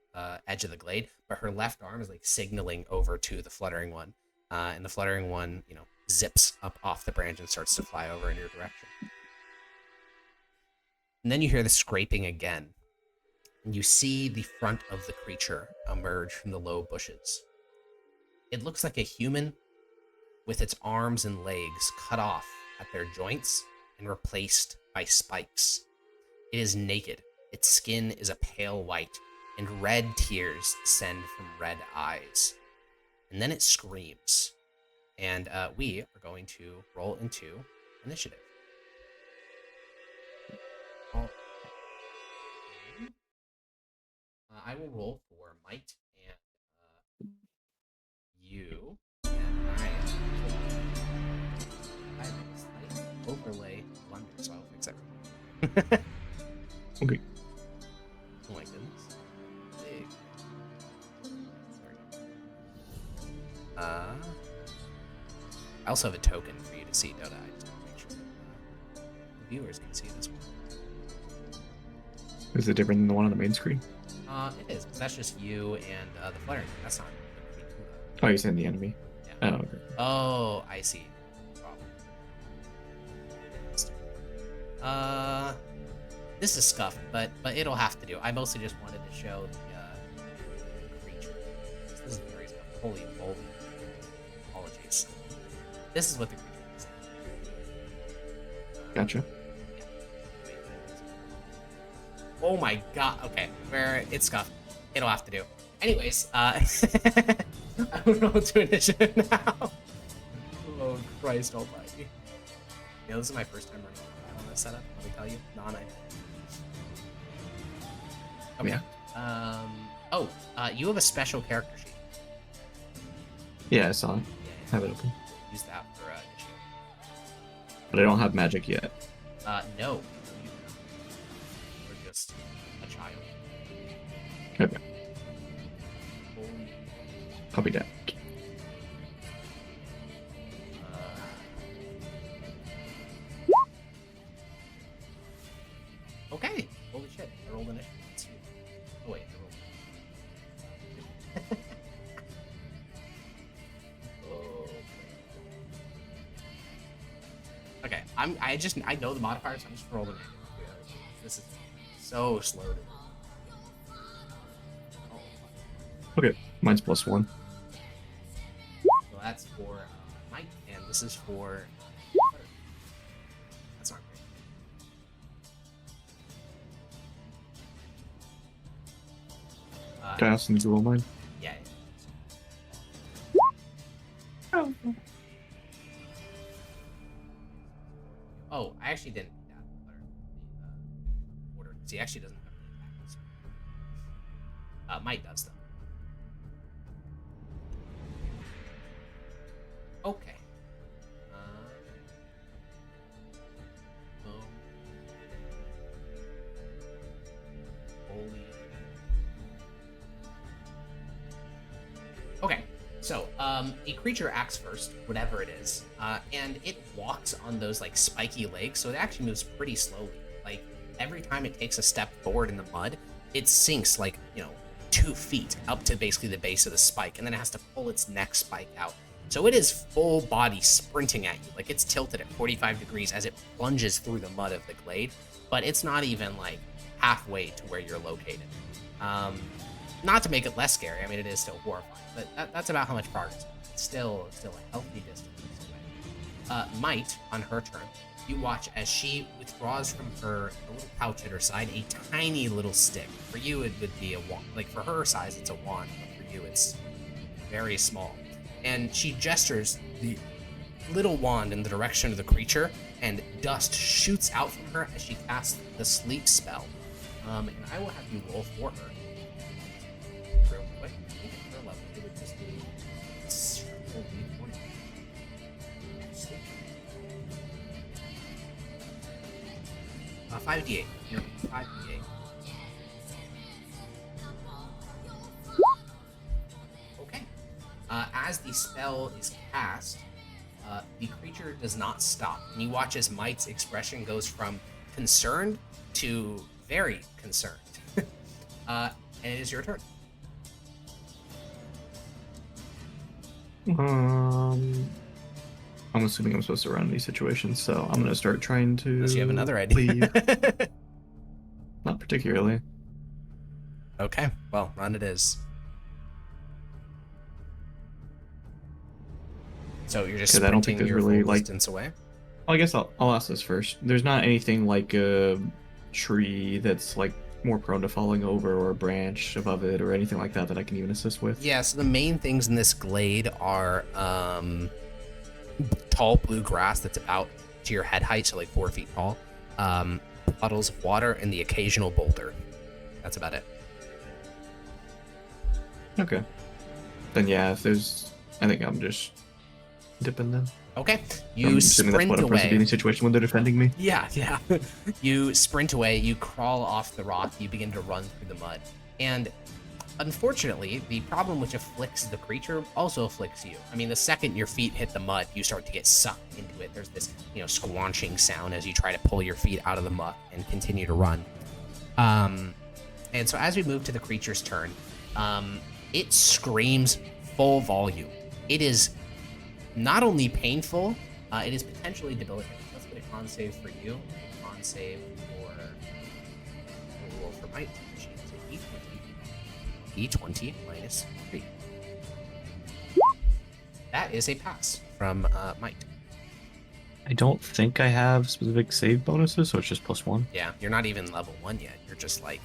edge of the glade, but her left arm is like signaling over to the Fluttering One, and the Fluttering One, you know, zips up off the branch and starts to fly over in your direction. And then you hear the scraping again, and you see the front of the creature emerge from the low bushes. It looks like a human with its arms and legs cut off at their joints and replaced by spikes. It is naked. Its skin is a pale white, and red tears descend from red eyes. And then it screams. And we are going to roll into initiative. I will roll for Might and you. And I have a slight overlay blunder, so I'll fix everything. Okay. Oh my goodness. Big. I also have a token for you to see, don't I? Just to make sure that the viewers can see this one. Is it different than the one on the main screen? It is, because that's just you and the Fluttering. That's not. Oh, you're saying the enemy? Yeah. Oh, okay. Oh, I see. This is scuffed, but it'll have to do. I mostly just wanted to show the creature. This is very scuffed. Holy moly. Apologies. This is what the creature is. Gotcha. Yeah. Oh my god. Okay, where it's scuffed. It'll have to do. Anyways, I don't know what to initiative now. Oh Christ almighty. Yeah, this is my first time running on this setup, let me tell you. Non-idea. Okay. Yeah. You have a special character sheet. Yeah, I saw it. Yeah. Have it open. Use that for initiative. But I don't have magic yet. No. We're just a child. Okay. Holy. Copy that. Okay. Holy shit. I rolled initiative. Let's see. Oh wait, I rolled. Oh. Okay, I know the modifiers, so I'm just rolling it. This is so slow to Okay, mine's +1. So that's for Mike, and this is for. That's not great. Can I also need to roll mine? Yeah. Oh. Oh, I actually didn't do that order. Because he actually doesn't have any tackles. Mike does, though. Okay. So, a creature acts first, whatever it is, and it walks on those like spiky legs, so it actually moves pretty slowly. Like every time it takes a step forward in the mud, it sinks like 2 feet up to basically the base of the spike, and then it has to pull its next spike out. So it is full body sprinting at you, like it's tilted at 45 degrees as it plunges through the mud of the glade, but it's not even like halfway to where you're located. Not to make it less scary, I mean it is still horrifying, but that's about how much progress. It's still a healthy distance away. Might, on her turn, you watch as she withdraws from her little pouch at her side a tiny little stick. For you, it would be a wand. Like for her size, it's a wand, but for you, it's very small. And she gestures the little wand in the direction of the creature, and dust shoots out from her as she casts the sleep spell. And I will have you roll for her. Real quick, I think at her level, it would just be full D20. Sleep. 5d8. No, 5d8. Okay. As the spell is cast, the creature does not stop. And you watch as Might's expression goes from concerned to very concerned. And it is your turn. I'm assuming I'm supposed to run these situations, so I'm gonna start trying to. Unless you have another idea. Leave. Not particularly. Okay, well, run it is. So you're just I don't think sprinting there's your really, full like- distance away? I guess I'll ask this first. There's not anything like a tree that's like more prone to falling over, or a branch above it, or anything like that that I can even assist with. Yeah, so the main things in this glade are tall blue grass that's about to your head height, so like 4 feet tall, puddles of water, and the occasional boulder. That's about it. Okay. Then yeah, if there's, I think I'm just dipping them. Okay, I'm you assuming that's sprint what I'm supposed to be in away. a situation when they're defending me. Yeah. You sprint away, you crawl off the rock, you begin to run through the mud. And unfortunately, the problem which afflicts the creature also afflicts you. I mean, the second your feet hit the mud, you start to get sucked into it. There's this, squanching sound as you try to pull your feet out of the muck and continue to run. And so as we move to the creature's turn, it screams full volume. It is not only painful, it is potentially debilitating. Let's get a con save for you, a con save for we'll roll for Might, which is a D20 minus 3. That is a pass from Might. I don't think I have specific save bonuses, so it's just +1. Yeah, you're not even level 1 yet. You're just like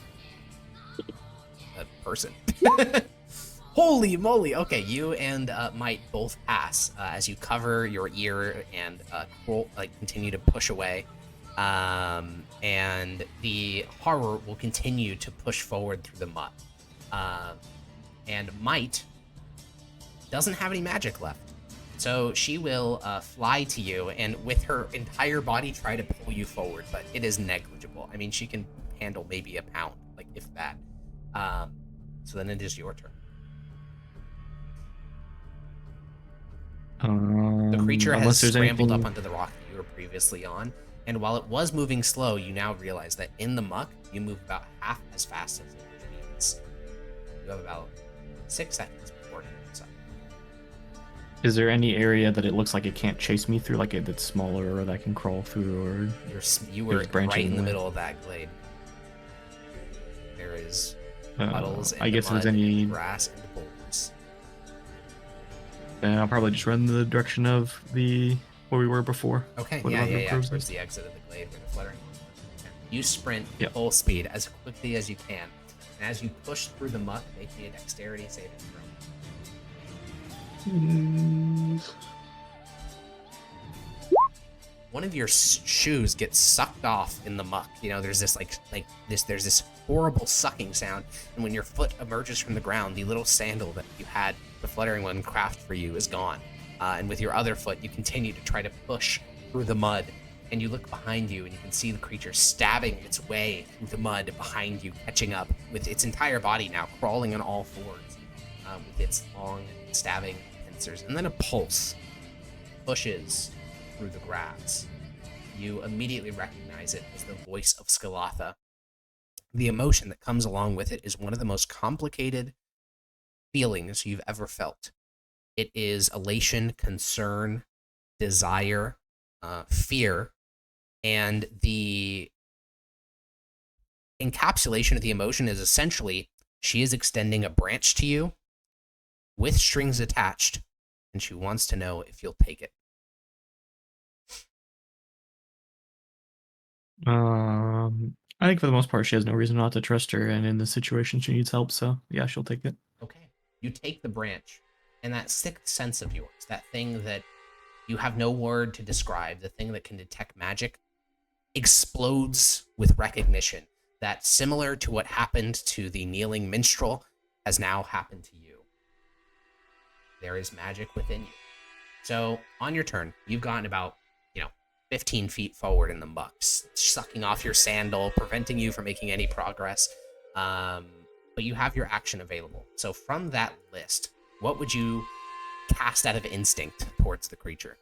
a person. Holy moly! Okay, you and Might both pass as you cover your ear and continue to push away. And the horror will continue to push forward through the mud. And Might doesn't have any magic left. So she will fly to you and with her entire body try to pull you forward, but it is negligible. I mean, she can handle maybe a pound, like if that. So then it is your turn. The creature has scrambled up onto the rock that you were previously on, and while it was moving slow, you now realize that in the muck, you move about half as fast as it means. You have about 6 seconds before it moves up. Is there any area that it looks like it can't chase me through, like that's smaller or that I can crawl through, or You were branching right in the away? middle of that glade. There is puddles and I guess if mud there's any, and grass and boulders. then I'll probably just run the direction of the where we were before. Okay, where the rubber yeah. proves Towards is. the exit of the glade where the fluttering. Okay. You sprint Yep. full speed as quickly as you can, and as you push through the muck, make me a dexterity saving throw. One of your shoes gets sucked off in the muck. There's this there's this horrible sucking sound, and when your foot emerges from the ground, the little sandal that you had the fluttering one craft for you is gone. And with your other foot, you continue to try to push through the mud, and you look behind you, and you can see the creature stabbing its way through the mud behind you, catching up with its entire body now, crawling on all fours, with its long stabbing answers, and then a pulse pushes through the grass. You immediately recognize it as the voice of Skalatha. The emotion that comes along with it is one of the most complicated feelings you've ever felt. It is elation, concern, desire, fear, and the encapsulation of the emotion is essentially she is extending a branch to you with strings attached, and she wants to know if you'll take it. I think for the most part, she has no reason not to trust her, and in this situation, she needs help. So yeah, she'll take it. Okay. You take the branch, and that sixth sense of yours, that thing that you have no word to describe, the thing that can detect magic, explodes with recognition that, similar to what happened to the kneeling minstrel, has now happened to you. There is magic within you. So on your turn, you've gotten about 15 feet forward in the mucks, sucking off your sandal, preventing you from making any progress. But you have your action available. So from that list, what would you cast out of instinct towards the creature?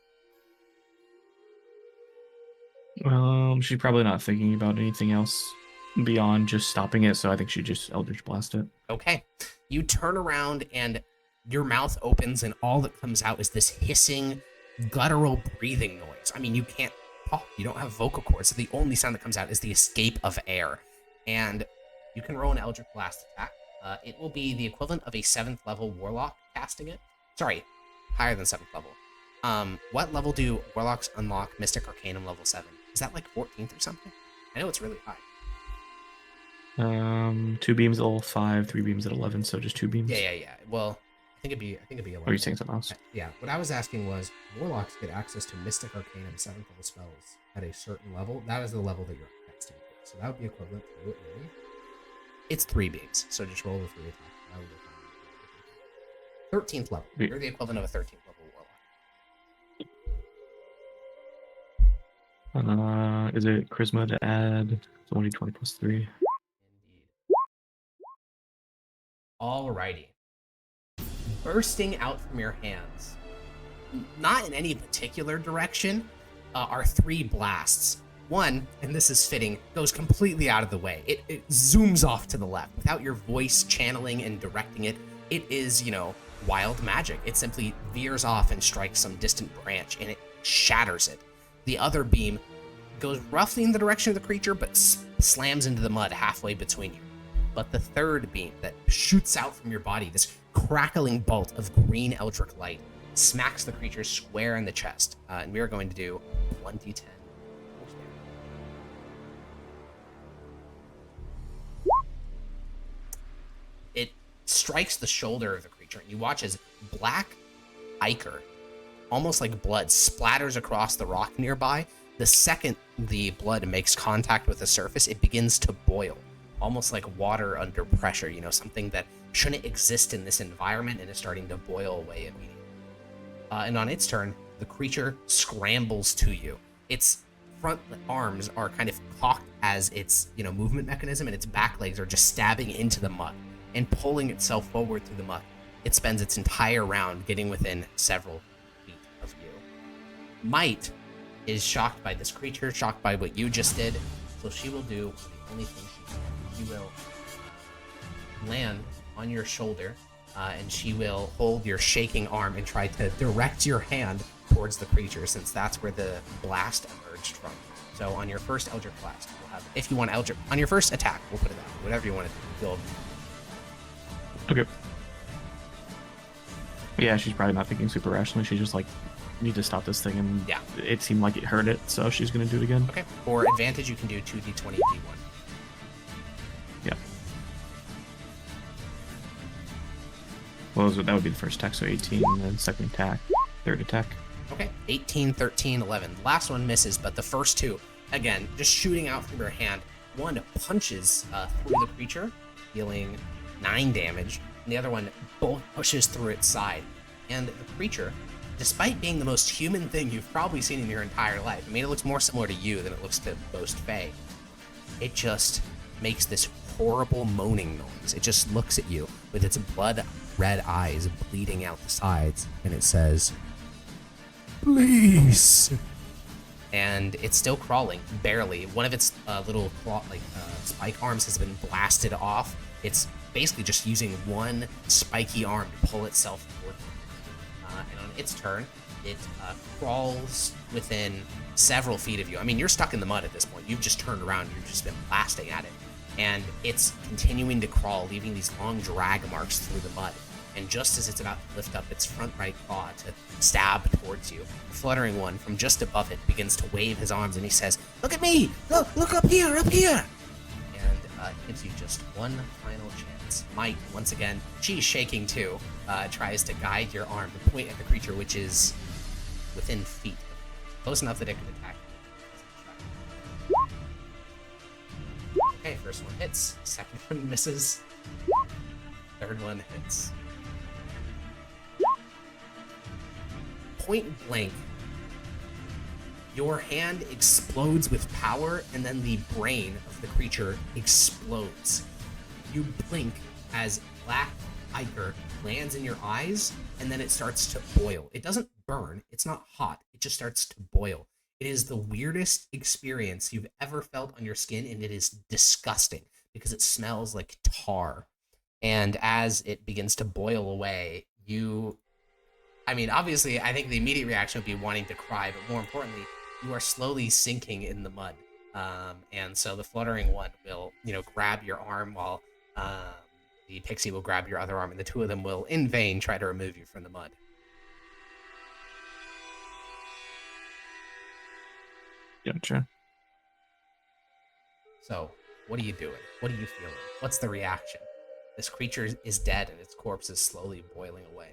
She's probably not thinking about anything else beyond just stopping it, so I think she just Eldritch Blast it. Okay. You turn around and your mouth opens, and all that comes out is this hissing, guttural breathing noise. I mean, you can't talk. You don't have vocal cords, so the only sound that comes out is the escape of air. And you can roll an Eldritch Blast attack. It will be the equivalent of a 7th level Warlock casting it. Sorry, higher than 7th level. What level do Warlocks unlock Mystic Arcanum level 7? Is that like 14th or something? I know it's really high. 2 beams at level 5, 3 beams at 11, so just 2 beams. Yeah. Well, I think it'd be 11. Or are you saying something else? Yeah, what I was asking was, Warlocks get access to Mystic Arcanum 7th level spells at a certain level. That is the level that you're casting. So that would be equivalent to it, really. It's 3 beams, so just roll the 3 attack. That would be fine. 13th level. You're the equivalent of a 13th level Warlock. Is it Charisma to add 20 plus 3? Indeed. Alrighty. Bursting out from your hands, not in any particular direction, are 3 blasts. One, and this is fitting, goes completely out of the way. It zooms off to the left. Without your voice channeling and directing it, it is, wild magic. It simply veers off and strikes some distant branch, and it shatters it. The other beam goes roughly in the direction of the creature, but slams into the mud halfway between you. But the third beam that shoots out from your body, this crackling bolt of green eldritch light, smacks the creature square in the chest. And we are going to do 1d10. It strikes the shoulder of the creature, and you watch as black ichor, almost like blood, splatters across the rock nearby. The second the blood makes contact with the surface, it begins to boil, almost like water under pressure, something that shouldn't exist in this environment and is starting to boil away immediately. And on its turn, the creature scrambles to you. Its front arms are kind of cocked as its, movement mechanism, and its back legs are just stabbing into the muck and pulling itself forward through the muck. It spends its entire round getting within several feet of you. Might is shocked by this creature, shocked by what you just did, so she will do the only thing she can. She will land on your shoulder, and she will hold your shaking arm and try to direct your hand towards the creature, since that's where the blast emerged from. So on your first Eldritch Blast, we'll have, if you want Eldritch, on your first attack, we'll put it that way, whatever you want to do. Okay. Yeah, she's probably not thinking super rationally. She's just like, need to stop this thing, and yeah, it seemed like it hurt it, so she's gonna do it again. Okay. For advantage, you can do 2d20 d1. Yeah. Well, that would be the first attack, so 18, and then second attack, third attack. Okay. 18, 13, 11. The last one misses, but the first two, again, just shooting out from your hand. One punches through the creature, dealing 9 damage, and the other one both pushes through its side. And the creature, despite being the most human thing you've probably seen in your entire life, I mean, it looks more similar to you than it looks to most Fae. It just makes this horrible moaning noise. It just looks at you with its blood-red eyes bleeding out the sides, and it says, "Please." And it's still crawling, barely. One of its little spike arms has been blasted off. It's basically just using one spiky arm to pull itself toward you. And on its turn, it crawls within several feet of you. I mean, you're stuck in the mud at this point. You've just turned around. You've just been blasting at it. And it's continuing to crawl, leaving these long drag marks through the mud. And just as it's about to lift up its front right paw to stab towards you, the fluttering one from just above it begins to wave his arms, and he says, "Look at me! Look up here, up here!" And gives you just one final chance. Might, once again, she's shaking too, tries to guide your arm to point at the creature, which is within feet. Close enough that it can attack you. Okay, first one hits, second one misses, third one hits. Point blank, your hand explodes with power, and then the brain of the creature explodes. You blink as black ichor lands in your eyes, and then it starts to boil. It doesn't burn, it's not hot, it just starts to boil. It is the weirdest experience you've ever felt on your skin, and it is disgusting because it smells like tar. And as it begins to boil away, obviously, I think the immediate reaction would be wanting to cry, but more importantly, you are slowly sinking in the mud. And so the fluttering one will, grab your arm while the pixie will grab your other arm, and the two of them will, in vain, try to remove you from the mud. Gotcha. So, what are you doing? What are you feeling? What's the reaction? This creature is dead, and its corpse is slowly boiling away.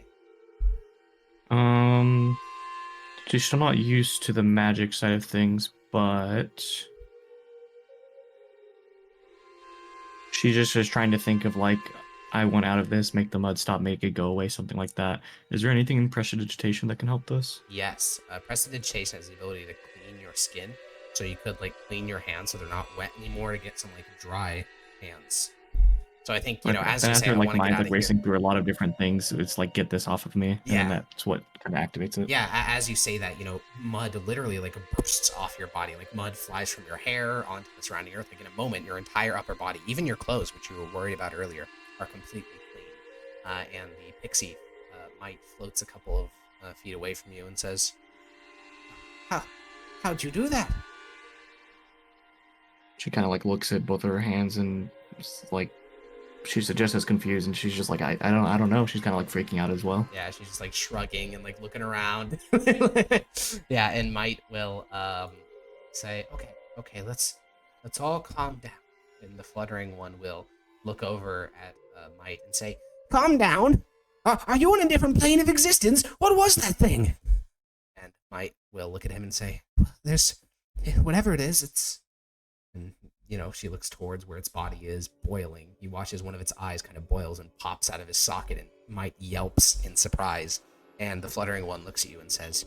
She's still not used to the magic side of things, but she just is trying to think of, like, I want out of this, make the mud stop, make it go away, something like that. Is there anything in prestidigitation that can help this? Yes, prestidigitation has the ability to clean your skin, so you could, clean your hands so they're not wet anymore to get some, dry hands. So I think, as you say, I want to get out of racing here. through a lot of different things. It's like, get this off of me. Yeah. And that's what kind of activates it. Yeah, as you say that, mud literally, bursts off your body. Mud flies from your hair onto the surrounding earth. In a moment, your entire upper body, even your clothes, which you were worried about earlier, are completely clean. And the pixie Might floats a couple of feet away from you and says, How'd you do that? She kind of, looks at both of her hands and, she's just as confused, and she's just like, I don't know. She's kind of freaking out as well. Yeah, she's just shrugging and looking around. Yeah, and Might will say, okay, let's all calm down. And the fluttering one will look over at Might and say, calm down. Are you on a different plane of existence? What was that thing? And Might will look at him and say, there's whatever it is, it's. And she looks towards where its body is boiling. You watch as one of its eyes kind of boils and pops out of his socket, and Might yelps in surprise. And the fluttering one looks at you and says,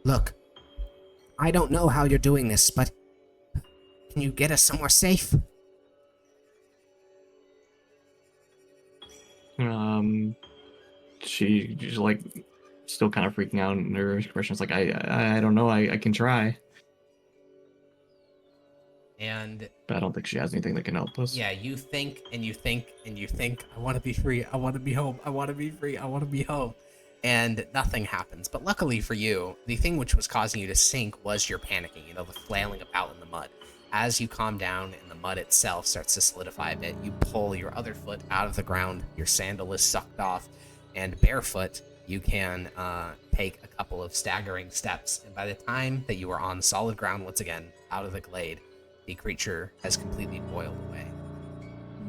look, I don't know how you're doing this, but can you get us somewhere safe? She's still kind of freaking out, and her expression's I don't know, I can try. But I don't think she has anything that can help us. Yeah, you think and you think and you think, I want to be free, I want to be home, I want to be free, I want to be home. And nothing happens. But luckily for you, the thing which was causing you to sink was your panicking, the flailing about in the mud. As you calm down and the mud itself starts to solidify a bit, you pull your other foot out of the ground, your sandal is sucked off, and barefoot, you can take a couple of staggering steps. And by the time that you are on solid ground once again, out of the glade, the creature has completely boiled away.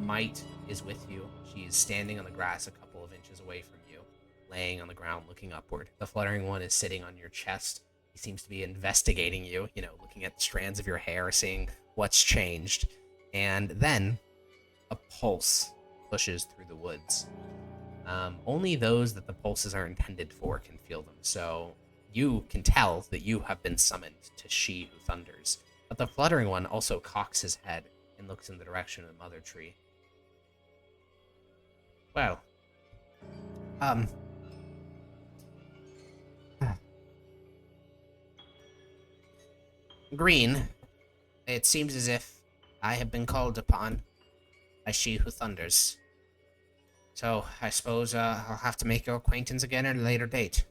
Might is with you. She is standing on the grass a couple of inches away from you, laying on the ground looking upward. The fluttering one is sitting on your chest. He seems to be investigating you, looking at the strands of your hair, seeing what's changed. And then a pulse pushes through the woods. Only those that the pulses are intended for can feel them, so you can tell that you have been summoned to She Who Thunders. But the fluttering one also cocks his head and looks in the direction of the mother tree. Well, um, Green, it seems as if I have been called upon as she who thunders. So, I suppose I'll have to make your acquaintance again at a later date.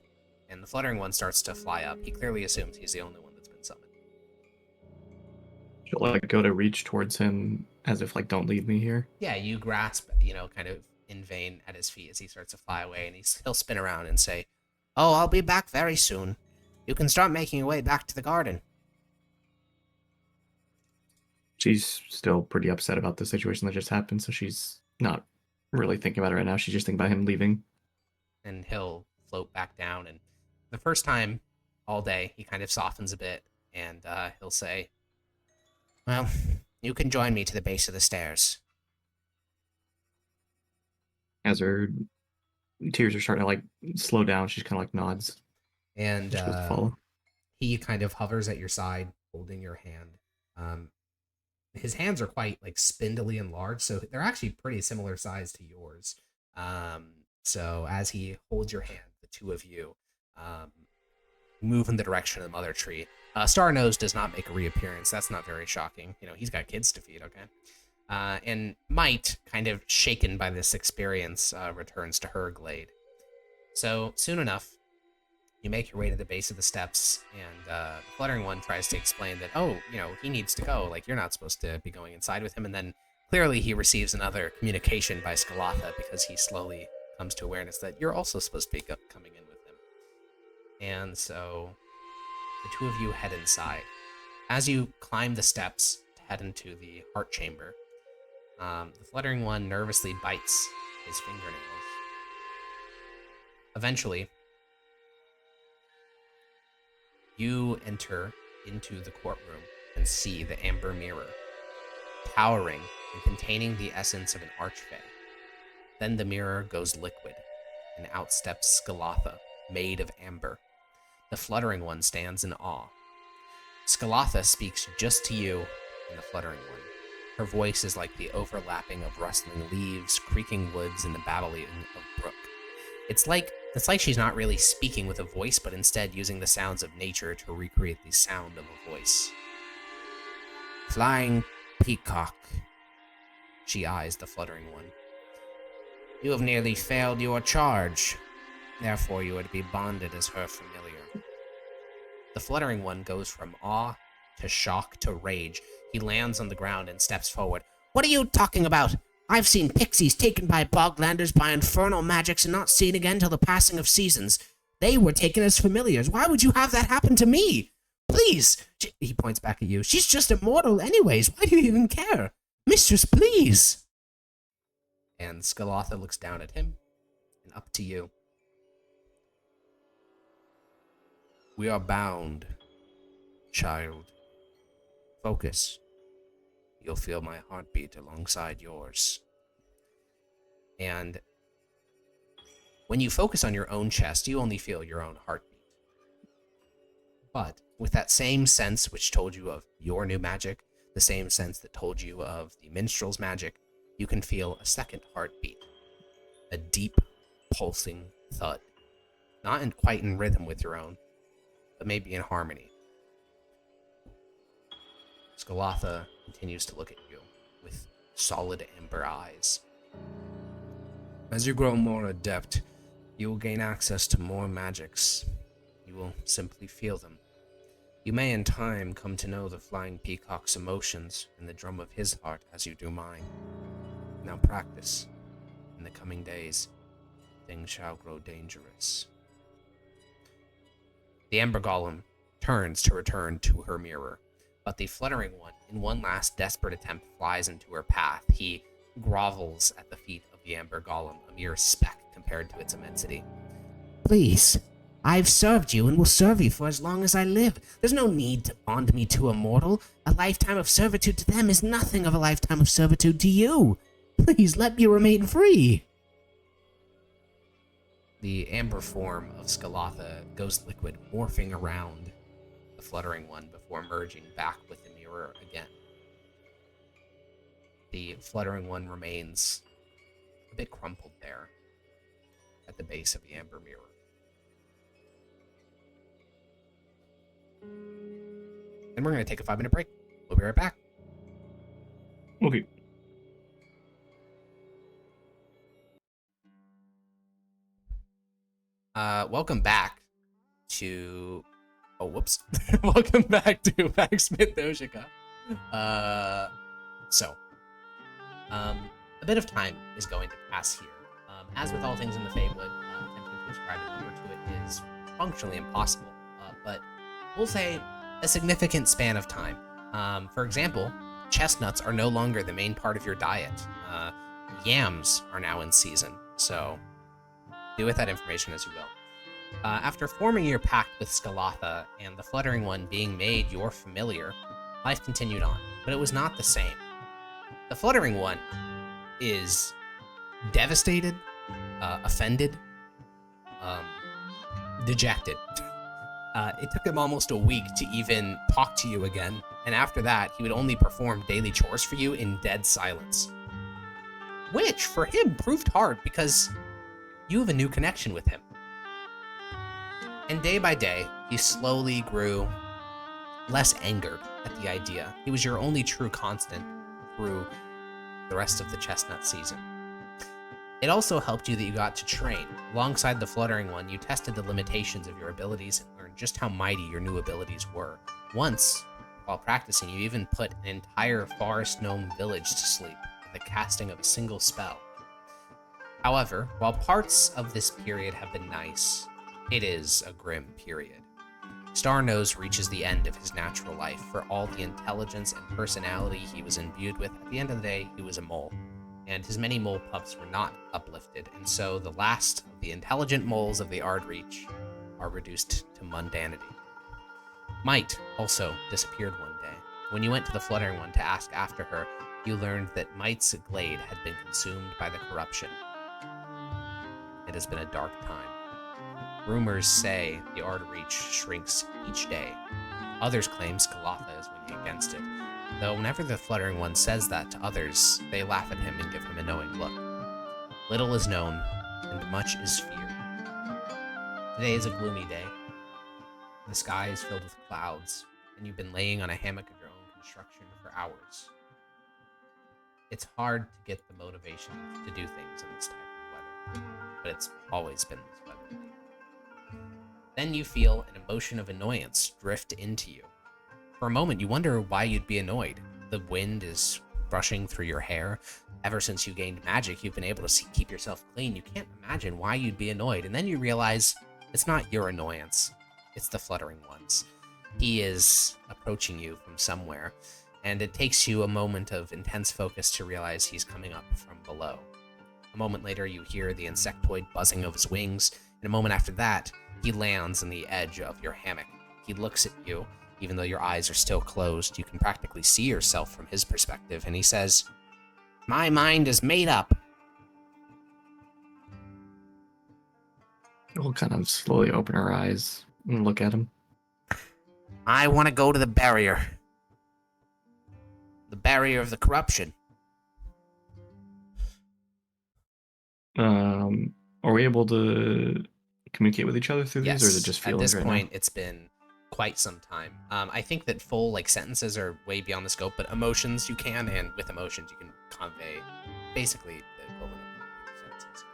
And the fluttering one starts to fly up. He clearly assumes he's the only one that's been summoned. She'll like go to reach towards him as if like, don't leave me here. Yeah, you grasp, kind of in vain at his feet as he starts to fly away, and he'll spin around and say, "Oh, I'll be back very soon. You can start making your way back to the garden." She's still pretty upset about the situation that just happened, so she's not really thinking about it right now. She's just thinking about him leaving. And he'll float back down, and the first time all day, he kind of softens a bit, and he'll say, "Well, you can join me to the base of the stairs." As her tears are starting to like slow down, she's kind of like nods. And She's supposed to follow. he kind of hovers at your side, holding your hand. His hands are quite like spindly and large, so they're actually pretty similar size to yours. So as he holds your hand, the two of you move in the direction of the mother tree. Star Nose does not make a reappearance. That's not very shocking. He's got kids to feed, okay? And Might, kind of shaken by this experience, returns to her glade. So soon enough, you make your way to the base of the steps, and the Fluttering One tries to explain that, he needs to go. Like, you're not supposed to be going inside with him. And then clearly he receives another communication by Skalatha because he slowly comes to awareness that you're also supposed to be coming in with him. And so the two of you head inside. As you climb the steps to head into the heart chamber, the Fluttering One nervously bites his fingernails. Eventually, you enter into the courtroom and see the amber mirror, towering and containing the essence of an archfey. Then the mirror goes liquid, and out steps Skalatha, made of amber. The Fluttering One stands in awe. Skalatha speaks just to you and the Fluttering One. Her voice is like the overlapping of rustling leaves, creaking woods, and the babbling of brook. It's like she's not really speaking with a voice, but instead using the sounds of nature to recreate the sound of a voice. "Flying peacock," she eyes the Fluttering One. "You have nearly failed your charge. Therefore, you are to be bonded as her familiar." The Fluttering One goes from awe to shock to rage. He lands on the ground and steps forward. "What are you talking about? I've seen pixies taken by boglanders by infernal magics and not seen again till the passing of seasons. They were taken as familiars. Why would you have that happen to me? Please!" He points back at you. "She's just immortal anyways. Why do you even care? Mistress, please!" And Skalatha looks down at him and up to you. "We are bound, child. Focus. You'll feel my heartbeat alongside yours." And when you focus on your own chest, you only feel your own heartbeat. But with that same sense which told you of your new magic, the same sense that told you of the minstrel's magic, you can feel a second heartbeat. A deep, pulsing thud. Not quite in rhythm with your own, but maybe in harmony. Skalatha continues to look at you with solid amber eyes. "As you grow more adept, you will gain access to more magics. You will simply feel them. You may in time come to know the flying peacock's emotions and the drum of his heart as you do mine. Now practice. In the coming days, things shall grow dangerous." The Amber Golem turns to return to her mirror, but the Fluttering One, in one last desperate attempt, flies into her path. He grovels at the feet of the Amber Golem, a mere speck compared to its immensity. "Please, I've served you and will serve you for as long as I live. There's no need to bond me to a mortal. A lifetime of servitude to them is nothing of a lifetime of servitude to you. Please let me remain free." The amber form of Skalatha goes liquid, morphing around the Fluttering One before merging back with the mirror again. the fluttering one remains a bit crumpled there at the base of the amber mirror. And we're going to take a 5-minute break. We'll be right back. Okay. Welcome back to... Oh, whoops. Welcome back to Pax Mithdosica. A bit of time is going to pass here. As with all things in the Fablet, attempting to ascribe a number to it is functionally impossible. But we'll say a significant span of time. For example, chestnuts are no longer the main part of your diet. Yams are now in season, so do with that information as you will. After forming your pact with Skalatha and the Fluttering One being made your familiar, life continued on, but it was not the same. The Fluttering One is devastated, offended, dejected. It took him almost a week to even talk to you again, and after that, he would only perform daily chores for you in dead silence. Which, for him, proved hard because you have a new connection with him. And day by day, he slowly grew less angered at the idea. He was your only true constant through the rest of the chestnut season. It also helped you that you got to train. Alongside the Fluttering One, you tested the limitations of your abilities and learned just how mighty your new abilities were. Once, while practicing, you even put an entire forest gnome village to sleep with the casting of a single spell. However, while parts of this period have been nice, it is a grim period. Starnose reaches the end of his natural life. For all the intelligence and personality he was imbued with, at the end of the day, he was a mole. And his many mole pups were not uplifted, and so the last of the intelligent moles of the Ardreach are reduced to mundanity. Might also disappeared one day. When you went to the Fluttering One to ask after her, you learned that Might's glade had been consumed by the corruption. It has been a dark time. Rumors say the Ardreach shrinks each day. Others claim Skalatha is winning against it, though whenever the Fluttering One says that to others, they laugh at him and give him a knowing look. Little is known, and much is feared. Today is a gloomy day. The sky is filled with clouds, and you've been laying on a hammock of your own construction for hours. It's hard to get the motivation to do things in this type of weather, but it's always been this weather. Then you feel an emotion of annoyance drift into you. For a moment, you wonder why you'd be annoyed. The wind is brushing through your hair. Ever since you gained magic, you've been able to keep yourself clean. You can't imagine why you'd be annoyed. And then you realize it's not your annoyance. It's the Fluttering One's. He is approaching you from somewhere, and it takes you a moment of intense focus to realize he's coming up from below. A moment later, you hear the insectoid buzzing of his wings, and a moment after that, he lands on the edge of your hammock. He looks at you. Even though your eyes are still closed, you can practically see yourself from his perspective, and he says, "My mind is made up." We'll kind of slowly open our eyes and look at him. I want to go to the barrier. The barrier of the corruption. Are we able to communicate with each other through these, or is it just feelings at this right point, now? it's been quite some time. I think that full sentences are way beyond the scope, but emotions you can, and with emotions you can convey basically the equivalent of sentences.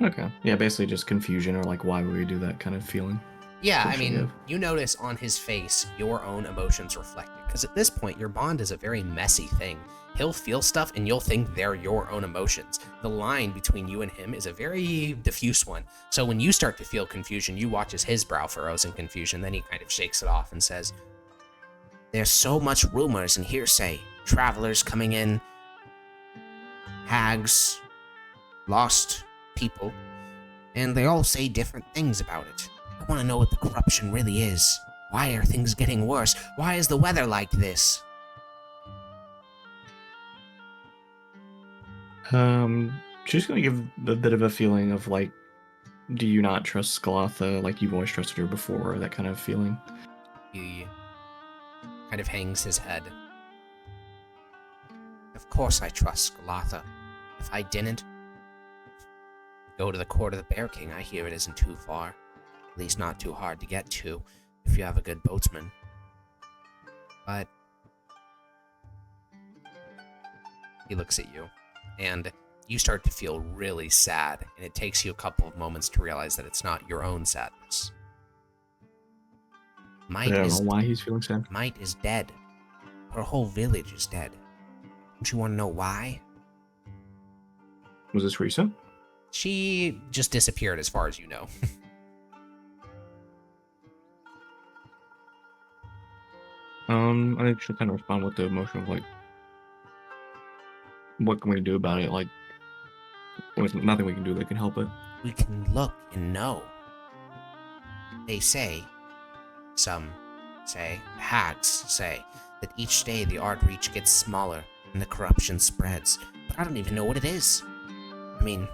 Okay. Yeah, basically just confusion, or like, why would we do that kind of feeling? Yeah, I mean, you notice on his face your own emotions reflected, because at this point your bond is a very messy thing. He'll feel stuff and you'll think they're your own emotions. The line between you and him is a very diffuse one. So when you start to feel confusion, you watch as his brow furrows in confusion, then he kind of shakes it off and says, "There's so much rumors and hearsay. Travelers coming in, hags, lost people, and they all say different things about it. I want to know what the corruption really is. Why are things getting worse? Why is the weather like this?" She's gonna give a bit of a feeling of like, do you not trust Skalatha like you've always trusted her before, that kind of feeling. He kind of hangs his head. The Of course I trust Scalatha. If I didn't, go to the court of the Bear King. I hear it isn't too far. At least not too hard to get to if you have a good boatsman. But he looks at you, and you start to feel really sad, and it takes you a couple of moments to realize that it's not your own sadness. I don't know why he's feeling sad. Might is dead. Her whole village is dead. Don't you want to know why? Was this recent? She just disappeared as far as you know. I think she'll kind of respond with the emotion of like, what can we do about it? Like, there's nothing we can do that can help it. We can look and know. They say, some say, hags say, that each day the Outreach gets smaller and the corruption spreads. But I don't even know what it is. I mean,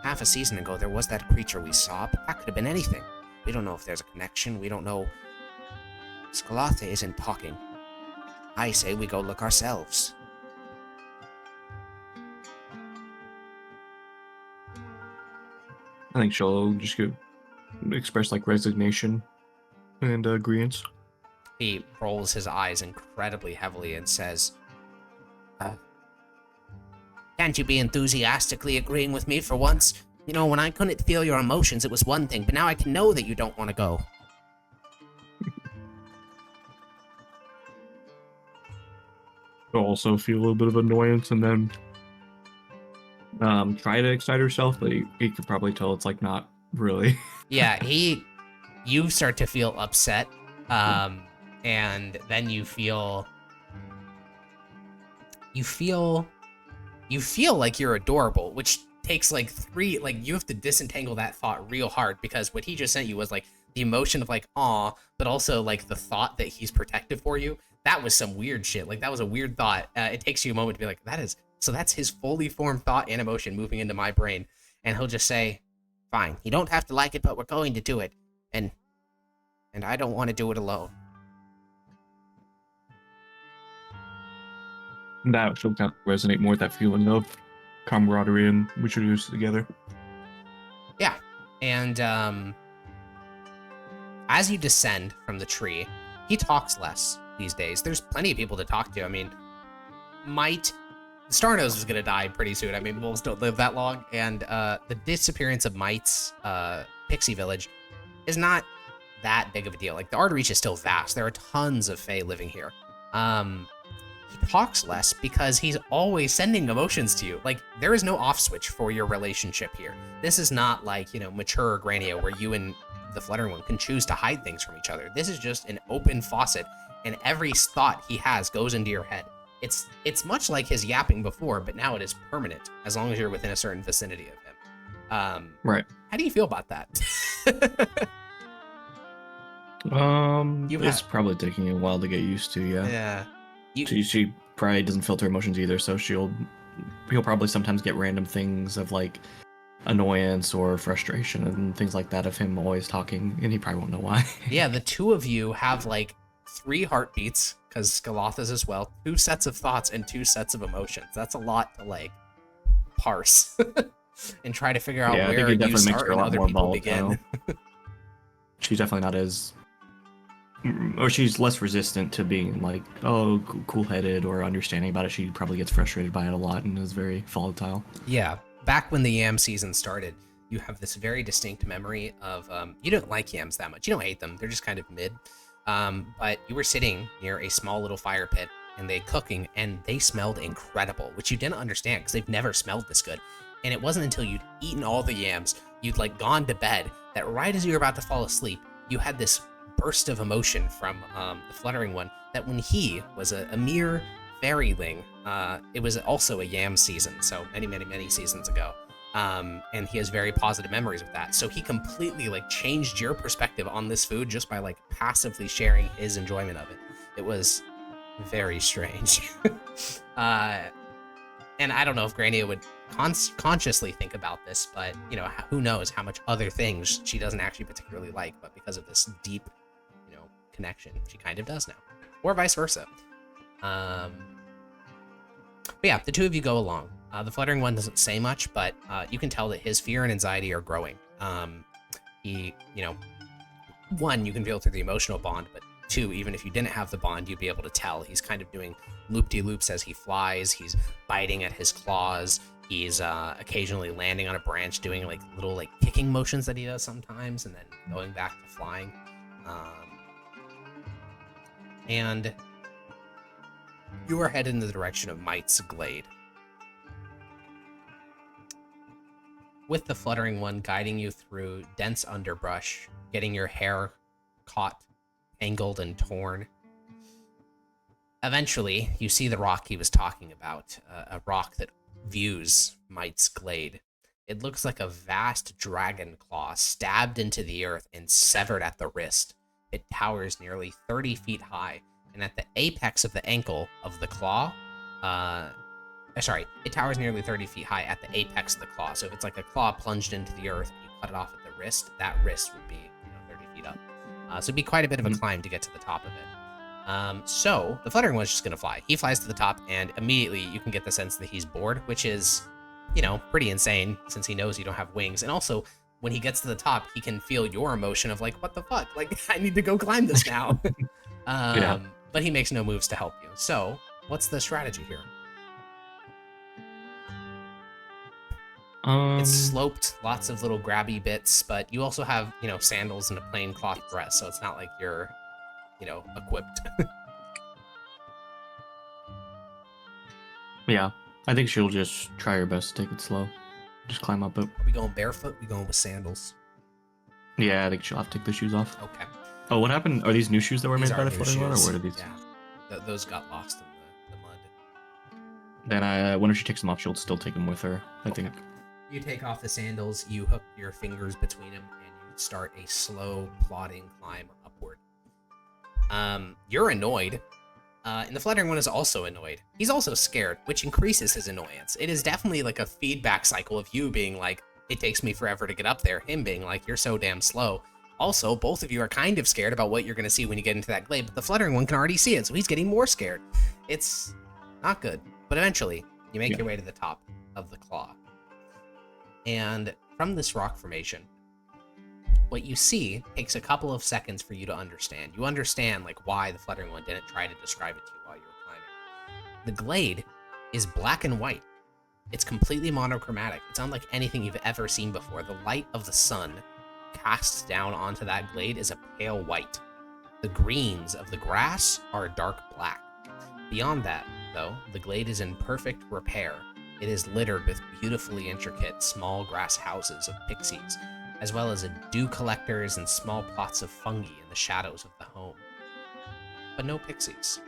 half a season ago there was that creature we saw, but that could have been anything. We don't know if there's a connection. We don't know. Scalatha isn't talking. I say we go look ourselves. I think she'll just express like resignation and agreeance. He rolls his eyes incredibly heavily and says, can't you be enthusiastically agreeing with me for once? You know, when I couldn't feel your emotions, it was one thing, but now I can know that you don't want to go. She'll also feel a little bit of annoyance and then try to excite herself, but he could probably tell it's like not really. Yeah, you start to feel upset, and then you feel like you're adorable, which takes like you have to disentangle that thought real hard, because what he just sent you was like the emotion of like aw, but also like the thought that he's protective for you. That was some weird shit. Like that was a weird thought. It takes you a moment to be like, that's his fully formed thought and emotion moving into my brain. And he'll just say, fine, you don't have to like it, but we're going to do it. And I don't want to do it alone. That she'll kind of resonate more with that feeling of camaraderie and we should do this together. Yeah. And as you descend from the tree, he talks less these days. There's plenty of people to talk to. I mean, Starnose is going to die pretty soon. I mean, wolves don't live that long. And the disappearance of Might's Pixie Village is not that big of a deal. Like, the Artereach is still vast. There are tons of Fae living here. He talks less because he's always sending emotions to you. Like, there is no off switch for your relationship here. This is not like, you know, mature Grania where you and the Fluttering One can choose to hide things from each other. This is just an open faucet, and every thought he has goes into your head. It's much like his yapping before, but now it is permanent, as long as you're within a certain vicinity of him. Right. How do you feel about that? It's probably taking a while to get used to, yeah. Yeah. She probably doesn't filter emotions either, so he'll probably sometimes get random things of like annoyance or frustration and things like that of him always talking, and he probably won't know why. Yeah, the two of you have like 3 heartbeats, because Scalatha's as well, 2 sets of thoughts and 2 sets of emotions. That's a lot to like parse and try to figure out where you start and other people begin. She's definitely not as, or she's less resistant to being like, oh, cool-headed or understanding about it. She probably gets frustrated by it a lot and is very volatile. Yeah, back when the yam season started, you have this very distinct memory of, you don't like yams that much. You don't hate them. They're just kind of mid. But you were sitting near a small little fire pit and they cooking, and they smelled incredible, which you didn't understand because they've never smelled this good. And it wasn't until you'd eaten all the yams, you'd like gone to bed, that right as you were about to fall asleep, you had this burst of emotion from the Fluttering One, that when he was a mere fairyling, it was also a yam season, so many seasons ago. And he has very positive memories of that. So he completely like changed your perspective on this food just by like passively sharing his enjoyment of it. It was very strange. And I don't know if Grania would consciously think about this, but you know, who knows how much other things she doesn't actually particularly like, but because of this deep, you know, connection, she kind of does now, or vice versa. But yeah, the two of you go along. The fluttering one doesn't say much, but you can tell that his fear and anxiety are growing. He, one, you can feel through the emotional bond, but two, even if you didn't have the bond, you'd be able to tell. He's kind of doing loop-de-loops as he flies. He's biting at his claws. He's occasionally landing on a branch, doing like little like kicking motions that he does sometimes, and then going back to flying. And you are headed in the direction of Might's Glade, with the fluttering one guiding you through dense underbrush, getting your hair caught, tangled, and torn. Eventually, you see the rock he was talking about, a rock that views Might's Glade. It looks like a vast dragon claw stabbed into the earth and severed at the wrist. It towers nearly 30 feet high, and at the apex of the ankle of the claw, it towers nearly 30 feet high at the apex of the claw. So if it's like a claw plunged into the earth and you cut it off at the wrist, that wrist would be 30 feet up. So it'd be quite a bit of a climb to get to the top of it. So the fluttering one's just going to fly. He flies to the top, and immediately you can get the sense that he's bored, which is, pretty insane since he knows you don't have wings. And also, when he gets to the top, he can feel your emotion of like, what the fuck? Like, I need to go climb this now. Yeah. But he makes no moves to help you. So what's the strategy here? It's sloped, lots of little grabby bits, but you also have, sandals and a plain cloth dress, so it's not like you're, equipped. Yeah, I think she'll just try her best to take it slow. Just climb up it. Are we going barefoot? We going with sandals? Yeah, I think she'll have to take the shoes off. Okay. Oh, what happened? Are these new shoes that were These made by are the new fluttering one, or shoes. what are these? Yeah, those got lost in the mud. Then whenever she takes them off, she'll still take them with her. I think. You take off the sandals, you hook your fingers between them, and you start a slow, plodding climb upward. You're annoyed, and the fluttering one is also annoyed. He's also scared, which increases his annoyance. It is definitely like a feedback cycle of you being like, it takes me forever to get up there, him being like, you're so damn slow. Also, both of you are kind of scared about what you're going to see when you get into that glade, but the fluttering one can already see it, so he's getting more scared. It's not good, but eventually, you make your way to the top of the claw. And from this rock formation, what you see takes a couple of seconds for you to understand. You understand like why the fluttering one didn't try to describe it to you while you were climbing. The glade is black and white. It's completely monochromatic. It's unlike anything you've ever seen before. The light of the sun cast down onto that glade is a pale white. The greens of the grass are dark black. Beyond that, though, the glade is in perfect repair. It is littered with beautifully intricate small grass houses of pixies, as well as dew collectors and small plots of fungi in the shadows of the home. But no pixies.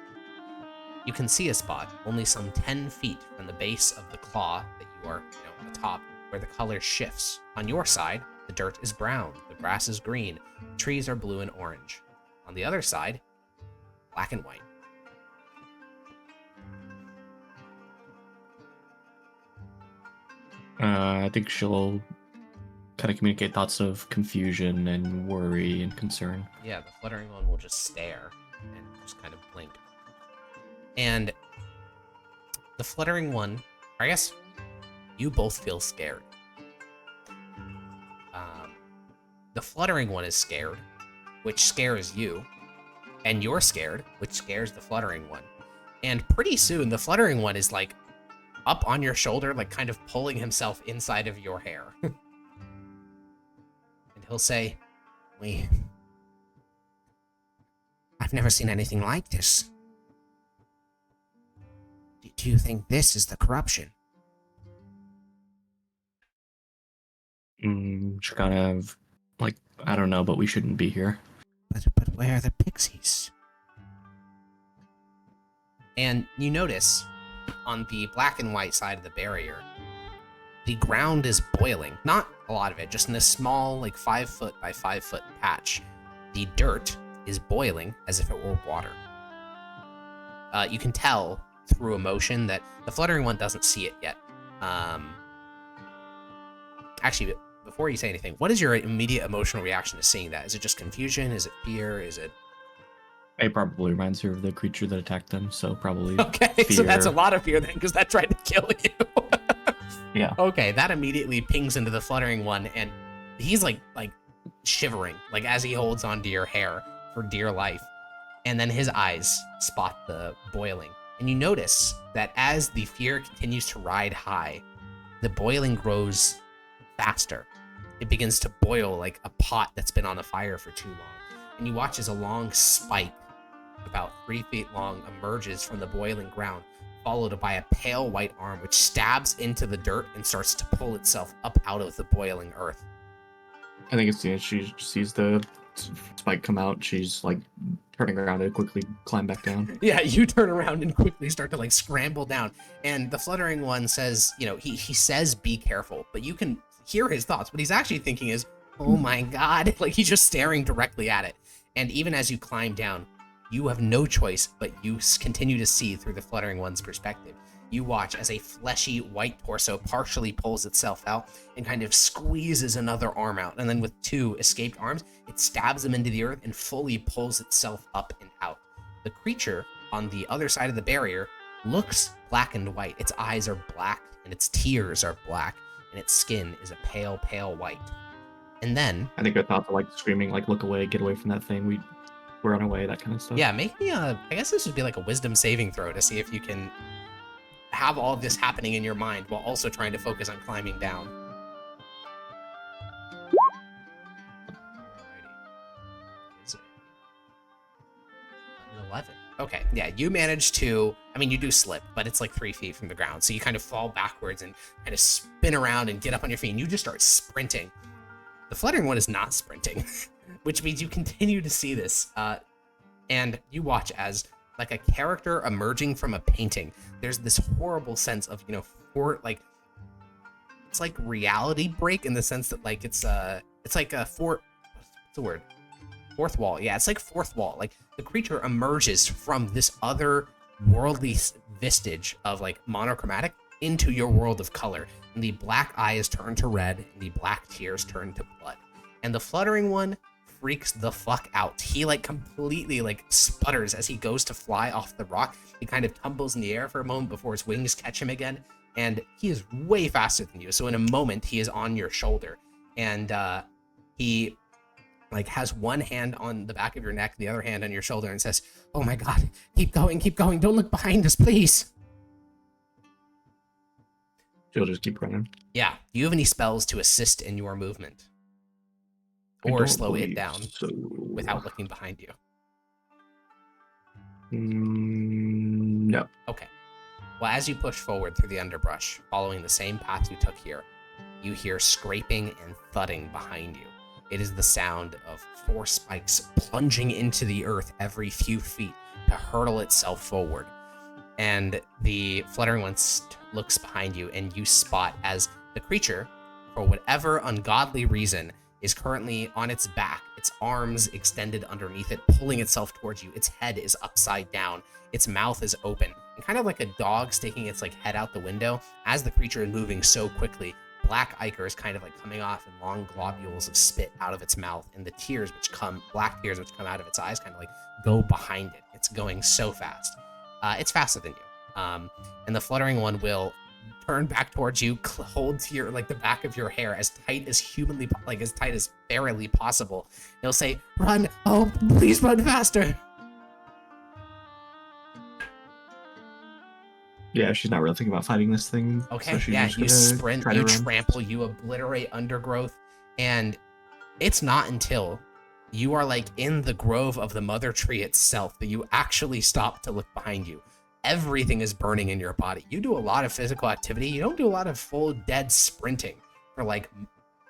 You can see a spot only some 10 feet from the base of the claw that you are, on the top, where the color shifts. On your side, the dirt is brown, the grass is green, the trees are blue and orange. On the other side, black and white. I think she'll kind of communicate thoughts of confusion and worry and concern. Yeah, the fluttering one will just stare and just kind of blink. And the fluttering one, I guess you both feel scared. The fluttering one is scared, which scares you. And you're scared, which scares the fluttering one. And pretty soon, the fluttering one is like up on your shoulder, like kind of pulling himself inside of your hair. And he'll say, I've never seen anything like this. Do you think this is the corruption? She kind of, like, I don't know, but we shouldn't be here. But where are the pixies? And you notice, on the black and white side of the barrier, the ground is boiling. Not a lot of it, just in a small, like 5 foot by 5 foot patch. The dirt is boiling as if it were water. You can tell through emotion that the fluttering one doesn't see it yet. Actually, before you say anything, what is your immediate emotional reaction to seeing that? Is it just confusion? Is it fear? Is it... It probably reminds her of the creature that attacked them, so probably Okay, so that's a lot of fear then, because that tried to kill you. Yeah. Okay, that immediately pings into the fluttering one, and he's like shivering, like as he holds onto your hair for dear life. And then his eyes spot the boiling. And you notice that as the fear continues to ride high, the boiling grows faster. It begins to boil like a pot that's been on the fire for too long. And you watch as a long spike, about 3 feet long, emerges from the boiling ground, followed by a pale white arm which stabs into the dirt and starts to pull itself up out of the boiling earth. I think it's she sees the spike come out. She's like turning around to quickly climb back down. Yeah, you turn around and quickly start to like scramble down. And the fluttering one says, he says be careful, but you can hear his thoughts. What he's actually thinking is, oh my God, like he's just staring directly at it. And even as you climb down, you have no choice, but you continue to see through the fluttering one's perspective. You watch as a fleshy white torso partially pulls itself out and kind of squeezes another arm out. And then with 2 escaped arms, it stabs them into the earth and fully pulls itself up and out. The creature on the other side of the barrier looks black and white. Its eyes are black and its tears are black and its skin is a pale, pale white. And then I think our thoughts are like screaming, like, look away, get away from that thing. We're on our way, that kind of stuff. Yeah, make me I guess this would be like a wisdom saving throw to see if you can have all of this happening in your mind while also trying to focus on climbing down. Is it 11? Okay, yeah, you manage to, you do slip, but it's like 3 feet from the ground. So you kind of fall backwards and kind of spin around and get up on your feet and you just start sprinting. The fluttering one is not sprinting, which means you continue to see this. And you watch as like a character emerging from a painting. There's this horrible sense of, it's like reality break in the sense that like it's like a fourth wall. Yeah, it's like fourth wall. Like the creature emerges from this other worldly vestige of like monochromatic into your world of color. And the black eyes turn to red and the black tears turn to blood. And the fluttering one freaks the fuck out. He like completely like sputters as he goes to fly off the rock. He kind of tumbles in the air for a moment before his wings catch him again. And he is way faster than you. So in a moment, he is on your shoulder. And he like has one hand on the back of your neck, the other hand on your shoulder, and says, oh my God, keep going, keep going. Don't look behind us, please. She'll just keep running. Yeah. Do you have any spells to assist in your movement? Or slow it down without looking behind you? No. Okay. Well, as you push forward through the underbrush, following the same path you took here, you hear scraping and thudding behind you. It is the sound of 4 spikes plunging into the earth every few feet to hurtle itself forward. And the fluttering one looks behind you, and you spot as the creature, for whatever ungodly reason, is currently on its back, its arms extended underneath it, pulling itself towards you. Its head is upside down. Its mouth is open. And kind of like a dog sticking its like head out the window, as the creature is moving so quickly, black ichor is kind of like coming off in long globules of spit out of its mouth, and the black tears which come out of its eyes kind of like go behind it. It's going so fast. It's faster than you. And the fluttering one will turn back towards you, hold to your like the back of your hair as tight as as tight as barely possible. He'll say, "Run! Oh, please run faster!" Yeah, she's not really thinking about fighting this thing. Okay, so yeah, you sprint, you trample, you obliterate undergrowth, and it's not until you are like in the grove of the mother tree itself that you actually stop to look behind you. Everything is burning in your body. You do a lot of physical activity. You don't do a lot of full dead sprinting for like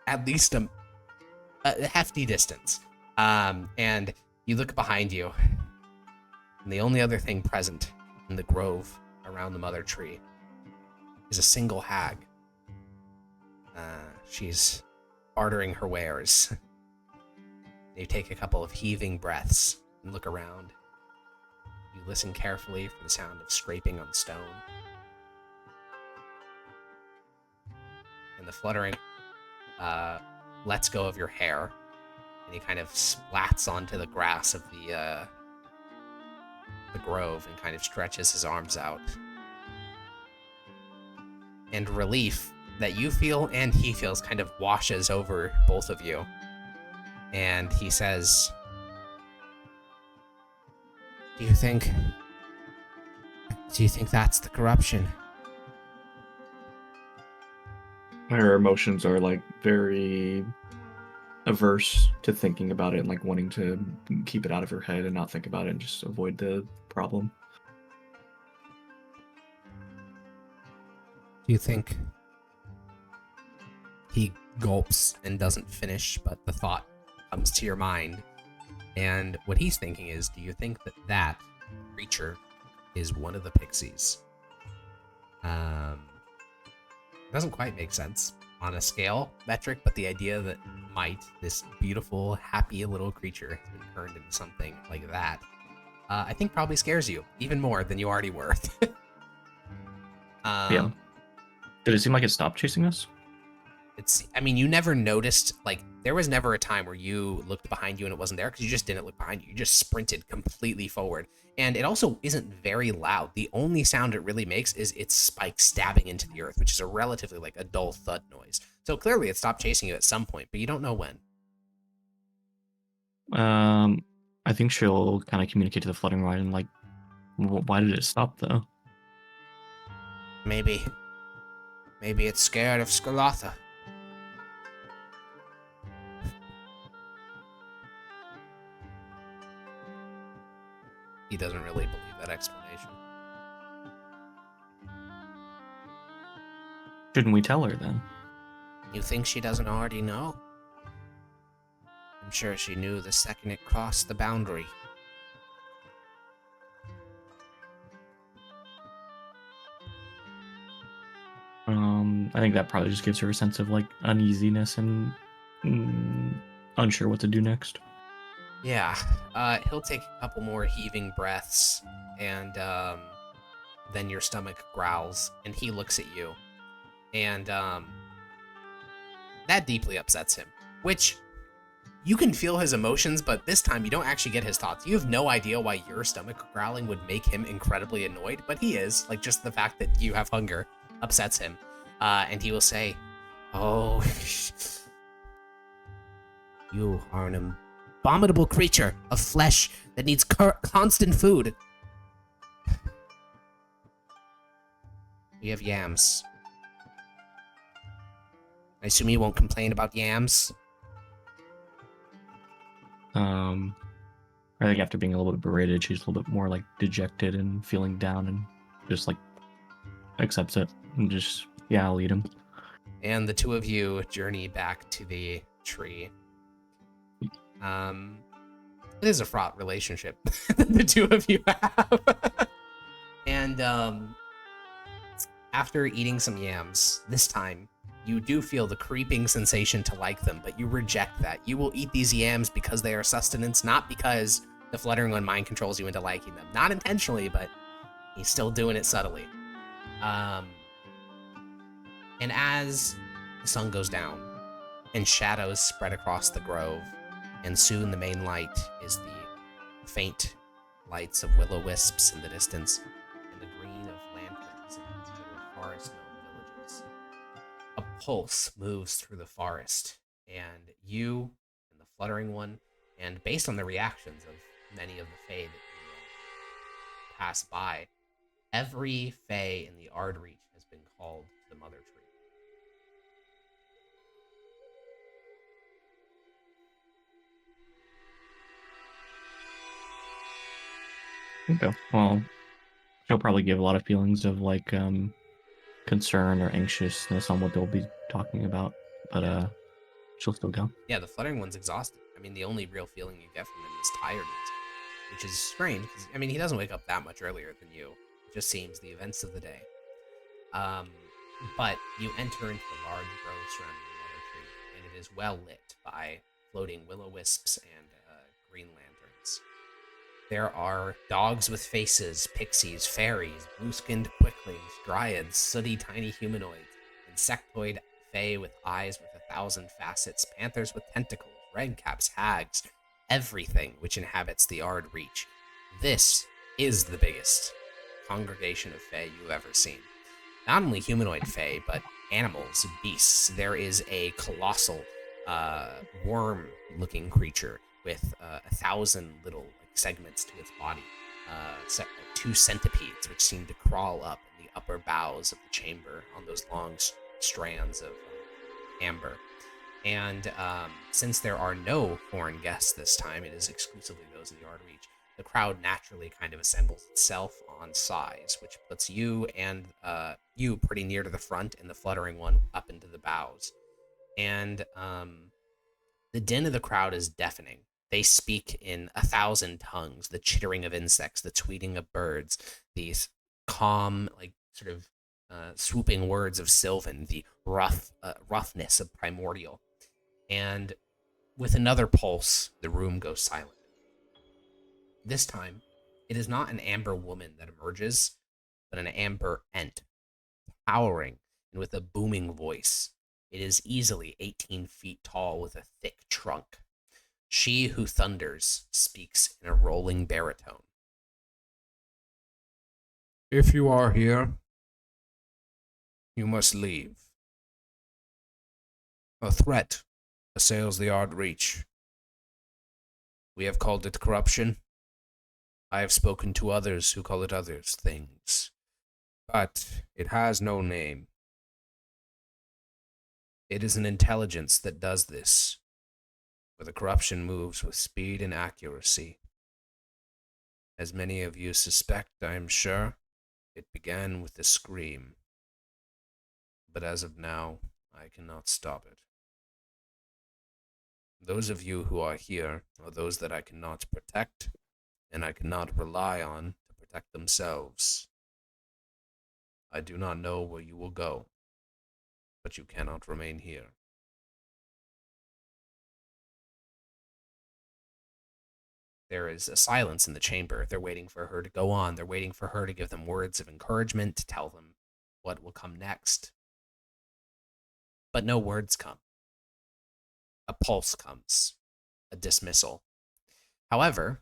at least a hefty distance. And you look behind you, and the only other thing present in the grove around the mother tree is a single hag. She's bartering her wares. You take a couple of heaving breaths and look around. You listen carefully for the sound of scraping on stone. And the fluttering lets go of your hair, and he kind of splats onto the grass of the grove and kind of stretches his arms out. And relief that you feel and he feels kind of washes over both of you. And he says, Do you think that's the corruption? Her emotions are like very averse to thinking about it and like wanting to keep it out of her head and not think about it and just avoid the problem. Do you think... He gulps and doesn't finish, but the thought comes to your mind. And what he's thinking is, do you think that that creature is one of the pixies? Doesn't quite make sense on a scale metric, but the idea that this beautiful, happy little creature, has been turned into something like that, I think probably scares you even more than you already were. Yeah. Did it seem like it stopped chasing us? You never noticed, like, there was never a time where you looked behind you and it wasn't there, because you just didn't look behind you. You just sprinted completely forward. And it also isn't very loud. The only sound it really makes is its spike stabbing into the earth, which is a relatively, like, a dull thud noise. So clearly it stopped chasing you at some point, but you don't know when. I think she'll kind of communicate to the Fluttering Ride and, like, why did it stop, though? Maybe it's scared of Scarlatha. He doesn't really believe that explanation. Shouldn't we tell her then? You think she doesn't already know? I'm sure she knew the second it crossed the boundary. I think that probably just gives her a sense of like uneasiness and unsure what to do next. Yeah, he'll take a couple more heaving breaths, and then your stomach growls, and he looks at you, and that deeply upsets him, which you can feel his emotions, but this time you don't actually get his thoughts. You have no idea why your stomach growling would make him incredibly annoyed, but he is. Like, just the fact that you have hunger upsets him. And he will say, Oh, you are an abominable creature of flesh that needs constant food. We have yams. I assume you won't complain about yams? I think after being a little bit berated, she's a little bit more like dejected and feeling down and just like accepts it and just, yeah, I'll eat him. And the two of you journey back to the tree. It is a fraught relationship that the two of you have. And after eating some yams, this time, you do feel the creeping sensation to like them, but you reject that. You will eat these yams because they are sustenance, not because the Fluttering One mind controls you into liking them. Not intentionally, but he's still doing it subtly. And as the sun goes down and shadows spread across the grove, and soon the main light is the faint lights of will-o-wisps in the distance and the green of lanterns in these little forest-known villages. A pulse moves through the forest, and you and the Fluttering One, and based on the reactions of many of the Fae that you pass by, every Fae in the Ardreach has been called to the Mother Tree. Okay. Well, she'll probably give a lot of feelings of like concern or anxiousness on what they'll be talking about, but she'll still go. Yeah, the Fluttering One's exhausted. The only real feeling you get from him is tiredness, which is strange, because, he doesn't wake up that much earlier than you. It just seems the events of the day. But you enter into the large grove surrounding the Mother Tree, and it is well lit by floating will-o-wisps and green lanterns. There are dogs with faces, pixies, fairies, blue-skinned quicklings, dryads, sooty tiny humanoids, insectoid fae with eyes with 1,000 facets, panthers with tentacles, redcaps, hags, everything which inhabits the Ardreach. This is the biggest congregation of Fae you've ever seen. Not only humanoid Fae, but animals, beasts. There is a colossal worm-looking creature with 1,000 little segments to its body. 2 centipedes, which seem to crawl up in the upper boughs of the chamber on those long strands of amber. And since there are no foreign guests this time, it is exclusively those in the Yard Reach. The crowd naturally kind of assembles itself on size, which puts you and you pretty near to the front and the fluttering one up into the bows. And the din of the crowd is deafening. They speak in 1,000 tongues, the chittering of insects, the tweeting of birds, these calm, sort of swooping words of Sylvan, the roughness of Primordial. And with another pulse, the room goes silent. This time, it is not an amber woman that emerges, but an amber ent, towering and with a booming voice. It is easily 18 feet tall with a thick trunk. She who thunders speaks in a rolling baritone. If you are here, you must leave. A threat assails the Yard Reach. We have called it corruption. I have spoken to others who call it other things. But it has no name. It is an intelligence that does this, for the corruption moves with speed and accuracy. As many of you suspect, I am sure, it began with a scream. But as of now, I cannot stop it. Those of you who are here are those that I cannot protect, and I cannot rely on to protect themselves. I do not know where you will go, but you cannot remain here. There is a silence in the chamber. They're waiting for her to go on. They're waiting for her to give them words of encouragement, to tell them what will come next. But no words come. A pulse comes. A dismissal. However,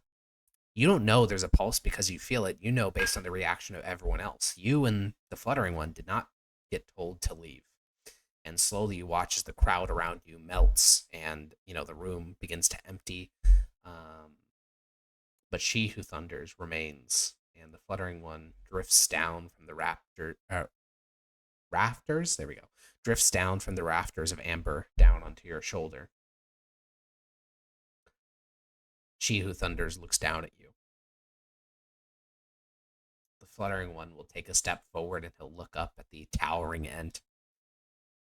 you don't know there's a pulse because you feel it. You know based on the reaction of everyone else. You and the fluttering one did not get told to leave. And slowly you watch as the crowd around you melts and, the room begins to empty. But she who thunders remains, and the fluttering one drifts down from the rafters. There we go. Drifts down from the rafters of amber down onto your shoulder. She who thunders looks down at you. The fluttering one will take a step forward and he'll look up at the towering ent.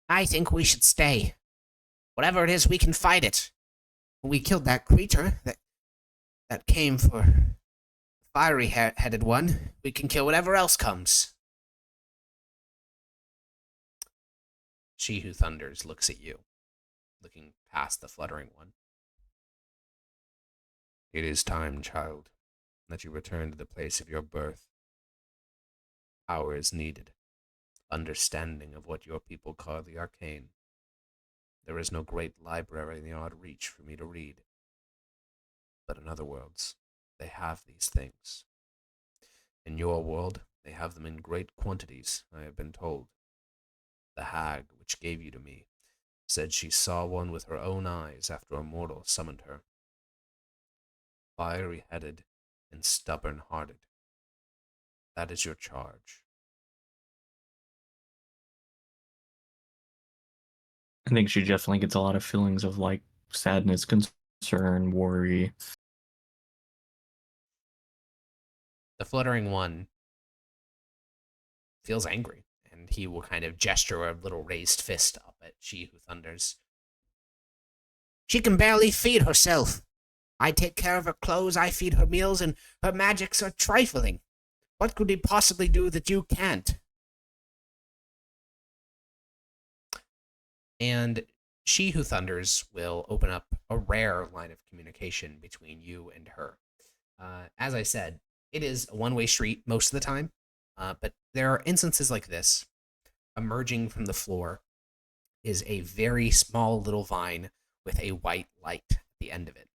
I think we should stay. Whatever it is, we can fight it. When we killed that creature that came for the fiery-headed one, we can kill whatever else comes. She who thunders looks at you, looking past the fluttering one. It is time, child, that you return to the place of your birth. Power is needed. Understanding of what your people call the arcane. There is no great library in the Yard Reach for me to read. But in other worlds, they have these things. In your world, they have them in great quantities, I have been told. The hag, which gave you to me, said she saw one with her own eyes after a mortal summoned her. Fiery-headed and stubborn-hearted. That is your charge. I think she definitely gets a lot of feelings of sadness, concern, worry. The fluttering one feels angry, and he will kind of gesture a little raised fist up at she who thunders. She can barely feed herself. I take care of her clothes, I feed her meals, and her magics are trifling. What could he possibly do that you can't? And she who thunders will open up a rare line of communication between you and her. As I said, it is a one-way street most of the time, but there are instances like this. Emerging from the floor is a very small little vine with a white light at the end of it.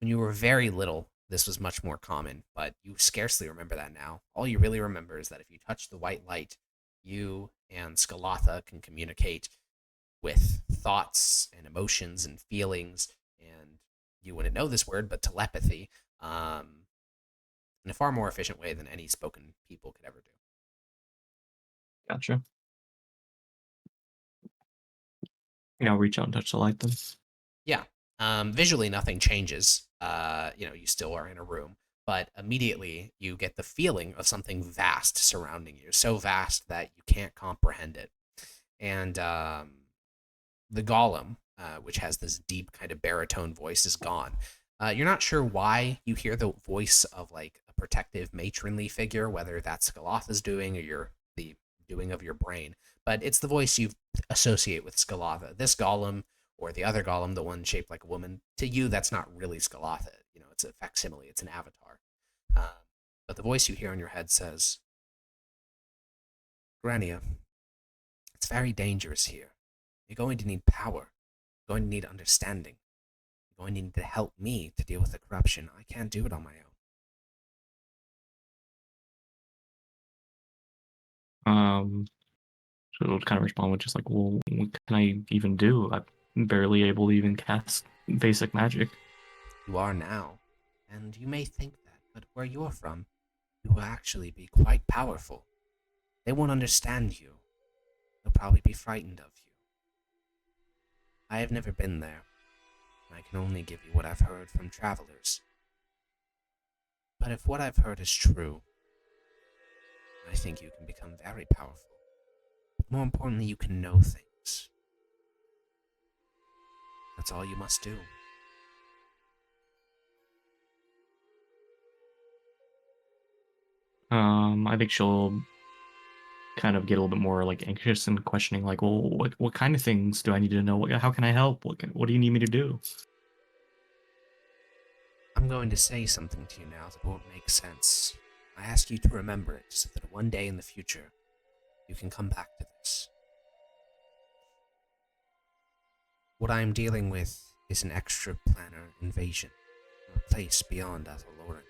When you were very little, this was much more common, but you scarcely remember that now. All you really remember is that if you touch the white light, you and Skalatha can communicate with thoughts and emotions and feelings, and you wouldn't know this word, but telepathy, in a far more efficient way than any spoken people could ever do. Gotcha. Reach out and touch the light then. Yeah. Visually, nothing changes. You still are in a room, but immediately you get the feeling of something vast surrounding you, so vast that you can't comprehend it. And the golem, which has this deep kind of baritone voice, is gone. You're not sure why you hear the voice of like a protective matronly figure, whether that's Skalatha's doing or the doing of your brain, but it's the voice you associate with Skalatha. This golem or the other golem, the one shaped like a woman, to you that's not really Skalatha. It's a facsimile, it's an avatar. But the voice you hear in your head says, Grania, it's very dangerous here. You're going to need power. You're going to need understanding. You're going to need to help me to deal with the corruption. I can't do it on my own. So it'll kind of respond with just like, well, what can I even do? I'm barely able to even cast basic magic. You are now, and you may think that, but where you're from, you will actually be quite powerful. They won't understand you. They'll probably be frightened of you. I have never been there, and I can only give you what I've heard from travelers. But if what I've heard is true, I think you can become very powerful. But more importantly, you can know things. That's all you must do. I think she'll kind of get a little bit more like anxious and questioning, like, well, what kind of things do I need to know? How can I help? What do you need me to do? I'm going to say something to you now that won't make sense. I ask you to remember it so that one day in the future, you can come back to this. What I am dealing with is an extraplanar invasion, from a place beyond Athaloran.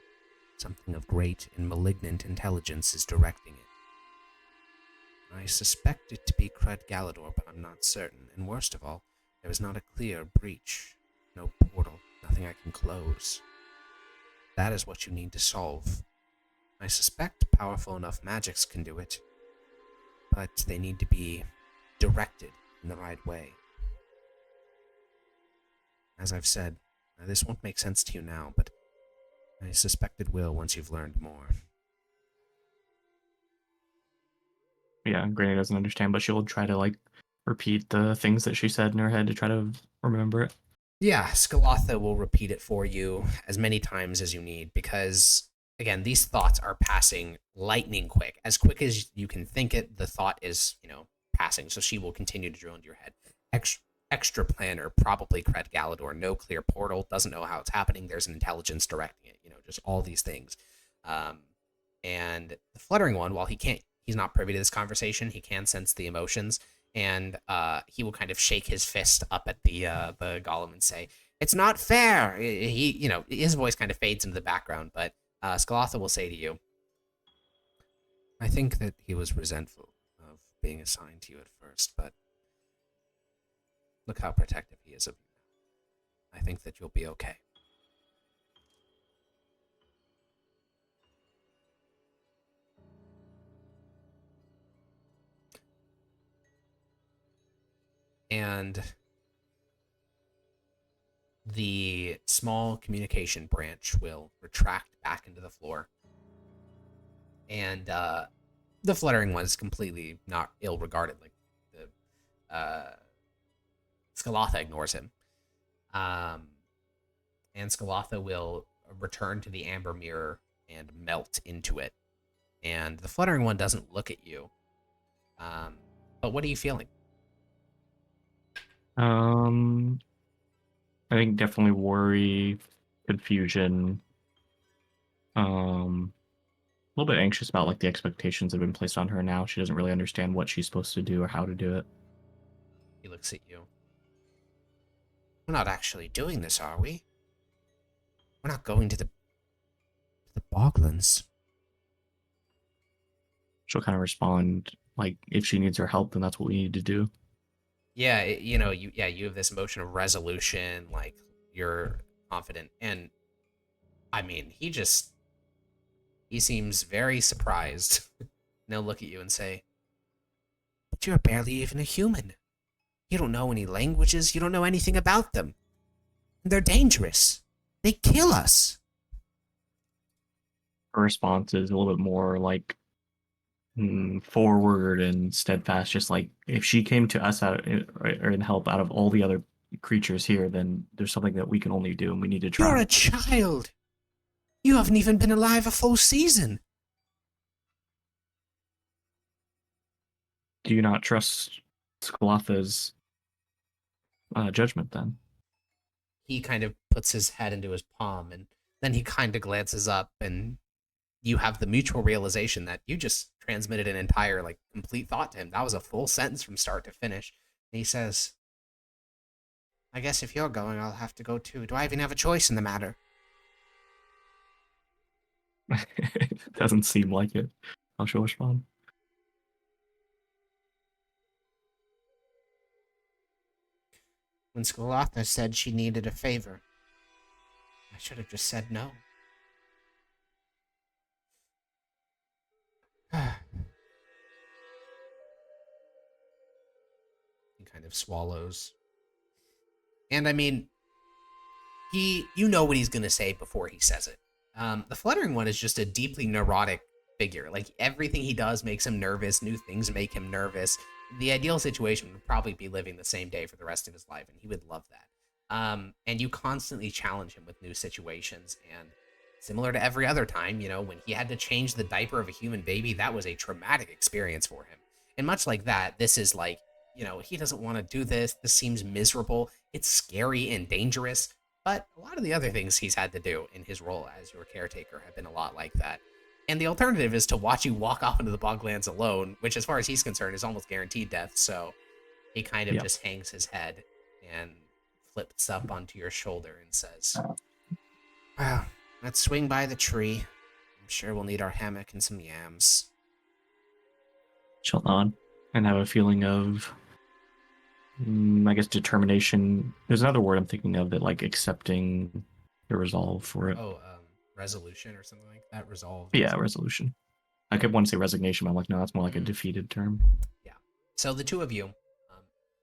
Something of great and malignant intelligence is directing it. I suspect it to be Cred Galador, but I'm not certain, and worst of all, there is not a clear breach, no portal, nothing I can close. That is what you need to solve. I suspect powerful enough magics can do it, but they need to be directed in the right way. As I've said, this won't make sense to you now, but I suspect it will once you've learned more. Yeah, Granny doesn't understand, but she'll try to like repeat the things that she said in her head to try to remember it. Yeah, Skalatha will repeat it for you as many times as you need because, again, these thoughts are passing lightning quick. As quick as you can think it, the thought is, passing. So she will continue to drill into your head. Extra planner, probably Cred Galador, no clear portal, doesn't know how it's happening. There's an intelligence directing it, just all these things. And the fluttering one, while he's not privy to this conversation, he can sense the emotions. And he will kind of shake his fist up at the golem and say, "It's not fair." His voice kind of fades into the background, but Skalatha will say to you, "I think that he was resentful of being assigned to you at first, but look how protective he is of you now. I think that you'll be okay." And the small communication branch will retract back into the floor. And the fluttering one is completely not ill-regarded. Like, the Skalatha ignores him. And Skalatha will return to the amber mirror and melt into it. And the fluttering one doesn't look at you. But what are you feeling? I think definitely worry, confusion, a little bit anxious about like the expectations that have been placed on her now. She doesn't really understand what she's supposed to do or how to do it. He looks at you. We're not actually doing this, are we? We're not going to the The Boglands? She'll kind of respond like if she needs our help, then that's what we need to do. Yeah, you have this emotion of resolution, like you're confident, and I mean, he seems very surprised. And he'll look at you and say, "But you're barely even a human. You don't know any languages. You don't know anything about them. They're dangerous. They kill us." Her response is a little bit more like forward and steadfast. Just like if she came to us out or in help out of all the other creatures here, then there's something that we can only do, and we need to try. You're a child. You haven't even been alive a full season. Do you not trust Skalotha's judgment then? He kind of puts his head into his palm, and then he kind of glances up, and you have the mutual realization that you just transmitted an entire, like, complete thought to him. That was a full sentence from start to finish. And he says, "I guess if you're going, I'll have to go too. Do I even have a choice in the matter?" It doesn't seem like it. How she'll respond. When Skalotha said she needed a favor, I should have just said no. He kind of swallows. And I mean, you know what he's going to say before he says it. The fluttering one is just a deeply neurotic figure. Like, everything he does makes him nervous. New things make him nervous. The ideal situation would probably be living the same day for the rest of his life, and he would love that. And you constantly challenge him with new situations, and similar to every other time, you know, when he had to change the diaper of a human baby, that was a traumatic experience for him. And much like that, this is like, you know, he doesn't want to do this. This seems miserable. It's scary and dangerous. But a lot of the other things he's had to do in his role as your caretaker have been a lot like that. And the alternative is to watch you walk off into the Boglands alone, which, as far as he's concerned, is almost guaranteed death. So he kind of just hangs his head and flips up onto your shoulder and says, "Well, let's swing by the tree. I'm sure we'll need our hammock and some yams." She'll nod and have a feeling of, I guess, determination. There's another word I'm thinking of that, like accepting the resolve for it. Oh, resolution or something like that. Resolve. Yeah, resolution. I could want to say resignation, but I'm like, no, that's more like a defeated term. Yeah. So the two of you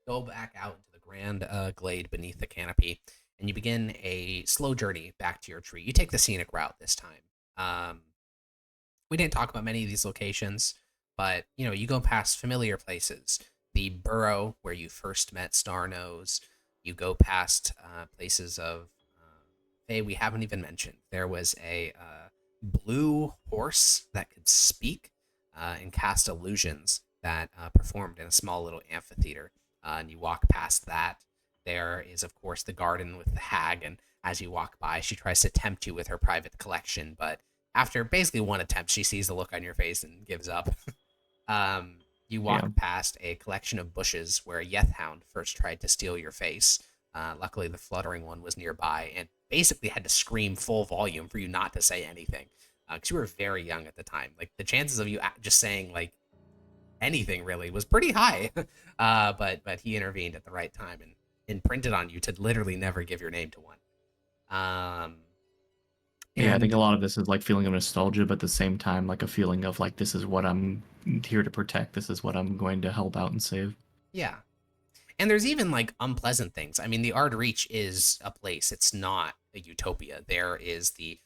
go back out into the grand glade beneath the canopy, and you begin a slow journey back to your tree. You take the scenic route this time. We didn't talk about many of these locations, but, you know, you go past familiar places. The burrow where you first met Starnose. You go past places of Fae we haven't even mentioned. There was a blue horse that could speak and cast illusions that performed in a small little amphitheater. And you walk past that. There is, of course, the garden with the hag, and as you walk by, she tries to tempt you with her private collection, but after basically one attempt, she sees the look on your face and gives up. You walk past a collection of bushes where a Yeth hound first tried to steal your face. Luckily, the fluttering one was nearby and basically had to scream full volume for you not to say anything, because you were very young at the time. Like, the chances of you just saying, like, anything really was pretty high. But he intervened at the right time and imprinted on you to literally never give your name to one. Yeah, I think a lot of this is like feeling of nostalgia, but at the same time, like a feeling of like, this is what I'm here to protect. This is what I'm going to help out and save. Yeah. And there's even like unpleasant things. I mean, the Ard Reach is a place. It's not a utopia. There is the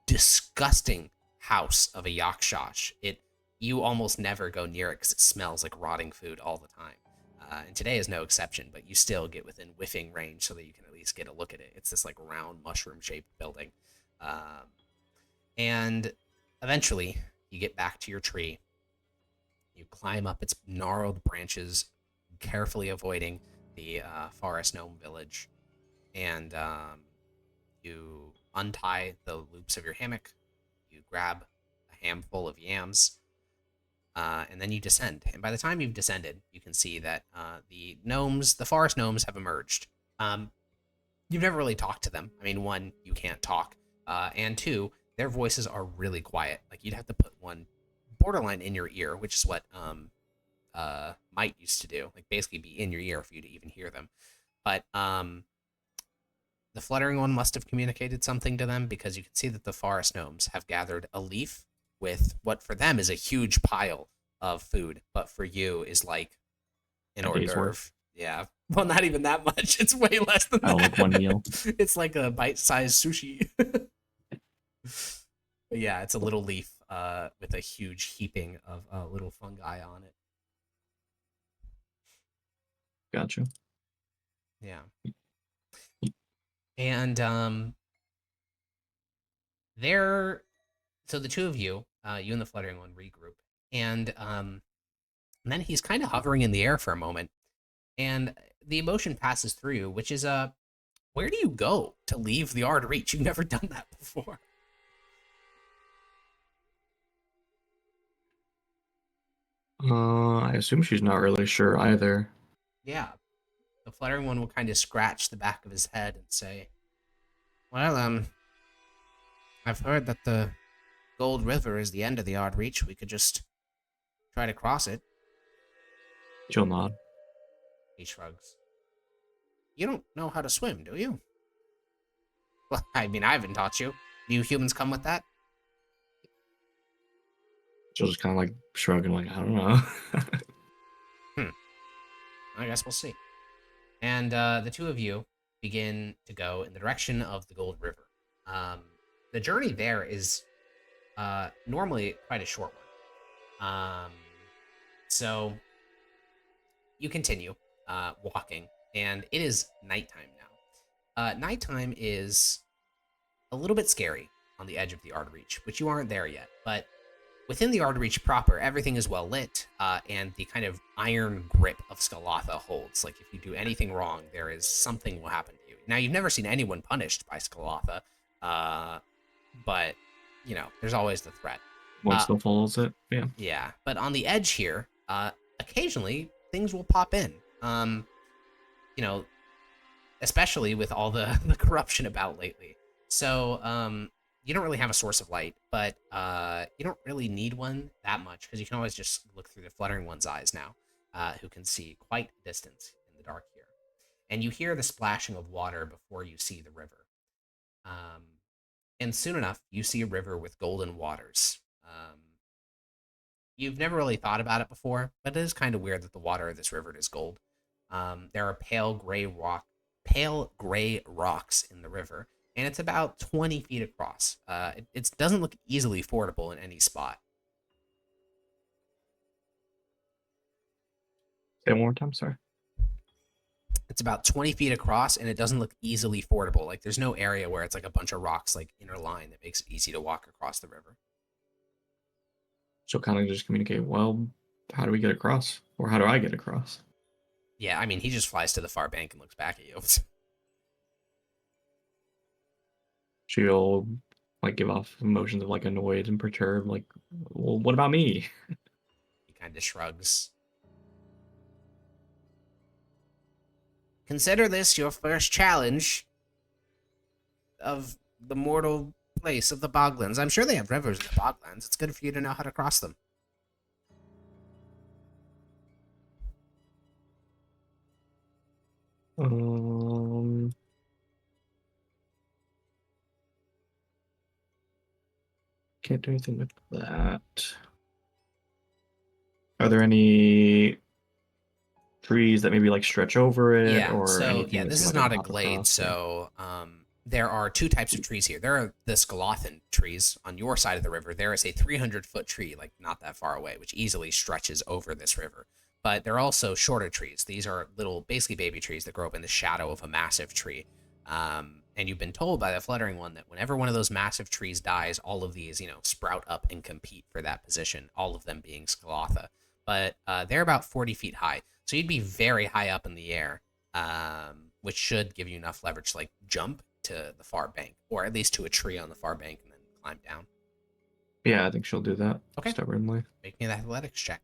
disgusting house of a Yakshash. You almost never go near it because it smells like rotting food all the time. And today is no exception, but you still get within whiffing range so that you can at least get a look at it. It's this like round mushroom-shaped building. And eventually you get back to your tree. You climb up its gnarled branches, carefully avoiding the forest gnome village. And you untie the loops of your hammock. You grab a handful of yams. And then you descend. And by the time you've descended, you can see that the forest gnomes have emerged. You've never really talked to them. I mean, one, you can't talk. And two, their voices are really quiet. Like you'd have to put one borderline in your ear, which is what Might used to do. Like basically be in your ear for you to even hear them. But the fluttering one must have communicated something to them, because you can see that the forest gnomes have gathered a leaf with what for them is a huge pile of food, but for you is like an A hors day's d'oeuvre. worth. Yeah. Well, not even that much. It's way less than Oh, that. like one meal. It's like a bite-sized sushi. But yeah, it's a little leaf with a huge heaping of little fungi on it. Gotcha. Yeah. And they're so the two of you, you and the fluttering one, regroup, and then he's kind of hovering in the air for a moment, and the emotion passes through you, which is where do you go to leave the Ard Reach? You've never done that before. I assume she's not really sure either. Yeah, the fluttering one will kind of scratch the back of his head and say, "Well, I've heard that the Gold River is the end of the Ard Reach. We could just try to cross it." She'll nod. He shrugs. "You don't know how to swim, do you?" "Well, I mean, I haven't taught you. Do you humans come with that?" She'll just kind of like shrug and like, I don't know. I guess we'll see. And the two of you begin to go in the direction of the Gold River. The journey there is normally quite a short one. So you continue walking, and it is nighttime now. Nighttime is a little bit scary on the edge of the Ard Reach, which you aren't there yet, but within the Ard Reach proper, everything is well lit, and the kind of iron grip of Skalatha holds. Like, if you do anything wrong, there is something will happen to you. Now, you've never seen anyone punished by Skalatha, but, you know, there's always the threat. One still follows it. Yeah. Yeah, but on the edge here, occasionally, things will pop in. You know, especially with all the corruption about lately. So, you don't really have a source of light, but you don't really need one that much, because you can always just look through the fluttering one's eyes now, who can see quite a distance in the dark here. And you hear the splashing of water before you see the river. And soon enough, you see a river with golden waters. You've never really thought about it before, but it is kind of weird that the water of this river is gold. There are pale gray rocks in the river, and it's about 20 feet across. It doesn't look easily fordable in any spot. Say it one more time, sorry. It's about 20 feet across, and it doesn't look easily fordable. Like, there's no area where it's like a bunch of rocks like interline that makes it easy to walk across the river. She'll kind of just communicate, well, how do we get across? Or how do I get across? Yeah, I mean, he just flies to the far bank and looks back at you. She'll like give off emotions of like annoyed and perturbed, like, well, what about me? He kind of shrugs. "Consider this your first challenge of the mortal place of the Boglands. I'm sure they have rivers in the Boglands. It's good for you to know how to cross them." Can't do anything with that. Are there any trees that maybe like stretch over it, Yeah, or so anything yeah, that's this is gonna not a hop glade, across? so there are two types of trees here. There are the Scalathan trees on your side of the river. There is a 300-foot tree, like not that far away, which easily stretches over this river. But there are also shorter trees. These are little, basically baby trees that grow up in the shadow of a massive tree. And you've been told by the fluttering one that whenever one of those massive trees dies, all of these, you know, sprout up and compete for that position, all of them being Scalatha. But they're about 40 feet high. So you'd be very high up in the air, which should give you enough leverage to like jump to the far bank, or at least to a tree on the far bank and then climb down. Yeah, I think she'll do that. Okay. Stubbornly. Make me an athletics check.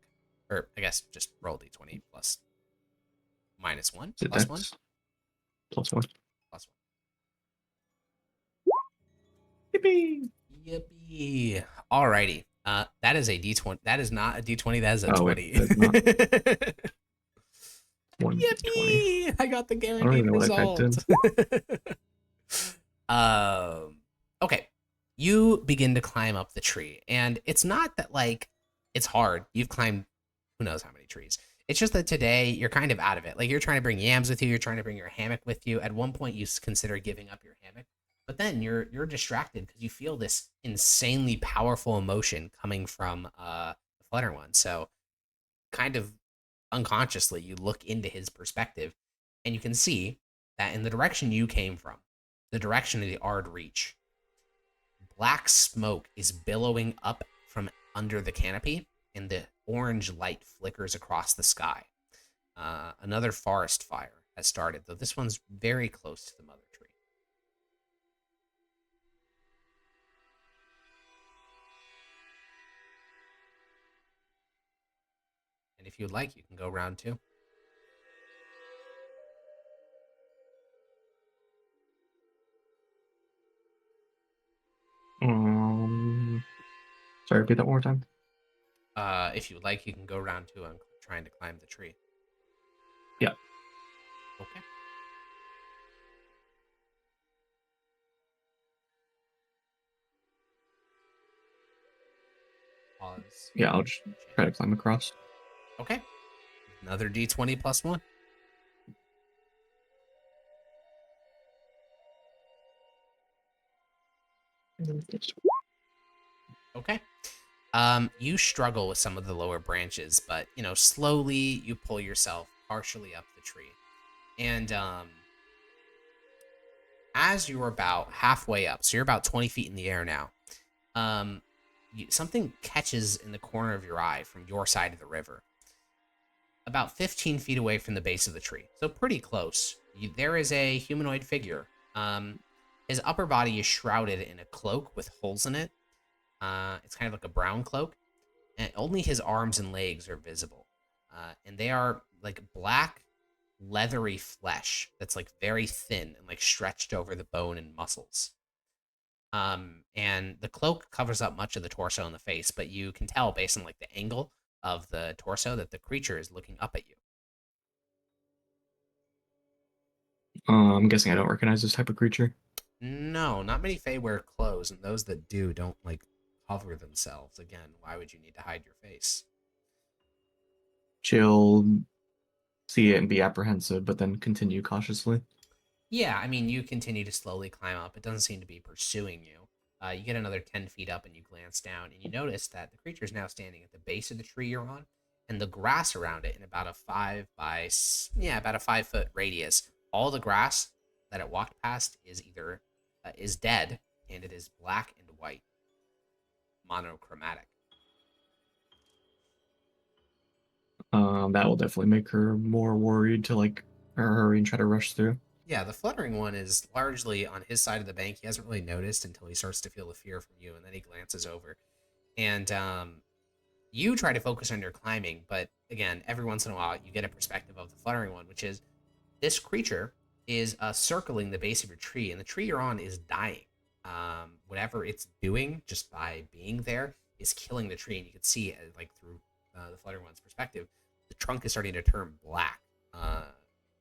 Or I guess just roll d20 plus -1, Is it plus dex? 1, +1. plus 1. Yippee! Yippee. Alrighty. That is a D20. That is not a D20. That is a Oh, 20. it's not 1d20. Yippee! I got the I don't guaranteed even know what I typed in. result. Okay. You begin to climb up the tree, and it's not that like it's hard. You've climbed who knows how many trees. It's just that today you're kind of out of it. Like you're trying to bring yams with you, you're trying to bring your hammock with you. At one point, you consider giving up your hammock, but then you're distracted because you feel this insanely powerful emotion coming from the Flutter One. So, kind of unconsciously, you look into his perspective, and you can see that in the direction you came from, the direction of the Ard Reach, black smoke is billowing up from under the canopy, and the orange light flickers across the sky. Another forest fire has started, though this one's very close to the mother tree. And if you'd like, you can go round 2. Sorry, repeat that one more time. If you would like, you can go round 2 on trying to climb the tree. Yeah. Okay. Pause. Yeah, I'll just try to climb across. Okay. Another D20 plus 1. Okay. You struggle with some of the lower branches, but slowly you pull yourself partially up the tree. And as you're about halfway up, so you're about 20 feet in the air now, something catches in the corner of your eye from your side of the river. About 15 feet away from the base of the tree, so pretty close, there is a humanoid figure. His upper body is shrouded in a cloak with holes in it. It's kind of like a brown cloak, and only his arms and legs are visible. And they are like black, leathery flesh that's like very thin and like stretched over the bone and muscles. And the cloak covers up much of the torso and the face, but you can tell based on like the angle of the torso that the creature is looking up at you. I'm guessing I don't recognize this type of creature. No, not many Fae wear clothes, and those that do don't like cover themselves. Again, why would you need to hide your face? She'll see it and be apprehensive, but then continue cautiously. Yeah, I mean, you continue to slowly climb up. It doesn't seem to be pursuing you. You get another 10 feet up and you glance down, and you notice that the creature is now standing at the base of the tree you're on, and the grass around it in about a 5-foot radius. All the grass that it walked past is either is dead, and it is black and white, monochromatic. That will definitely make her more worried to like hurry and try to rush through. Yeah, the fluttering one is largely on his side of the bank. He hasn't really noticed until he starts to feel the fear from you, and then he glances over. And you try to focus on your climbing, but again, every once in a while, you get a perspective of the fluttering one, which is this creature is circling the base of your tree, and the tree you're on is dying. Whatever it's doing, just by being there, is killing the tree, and you can see, like through the fluttering one's perspective, the trunk is starting to turn black.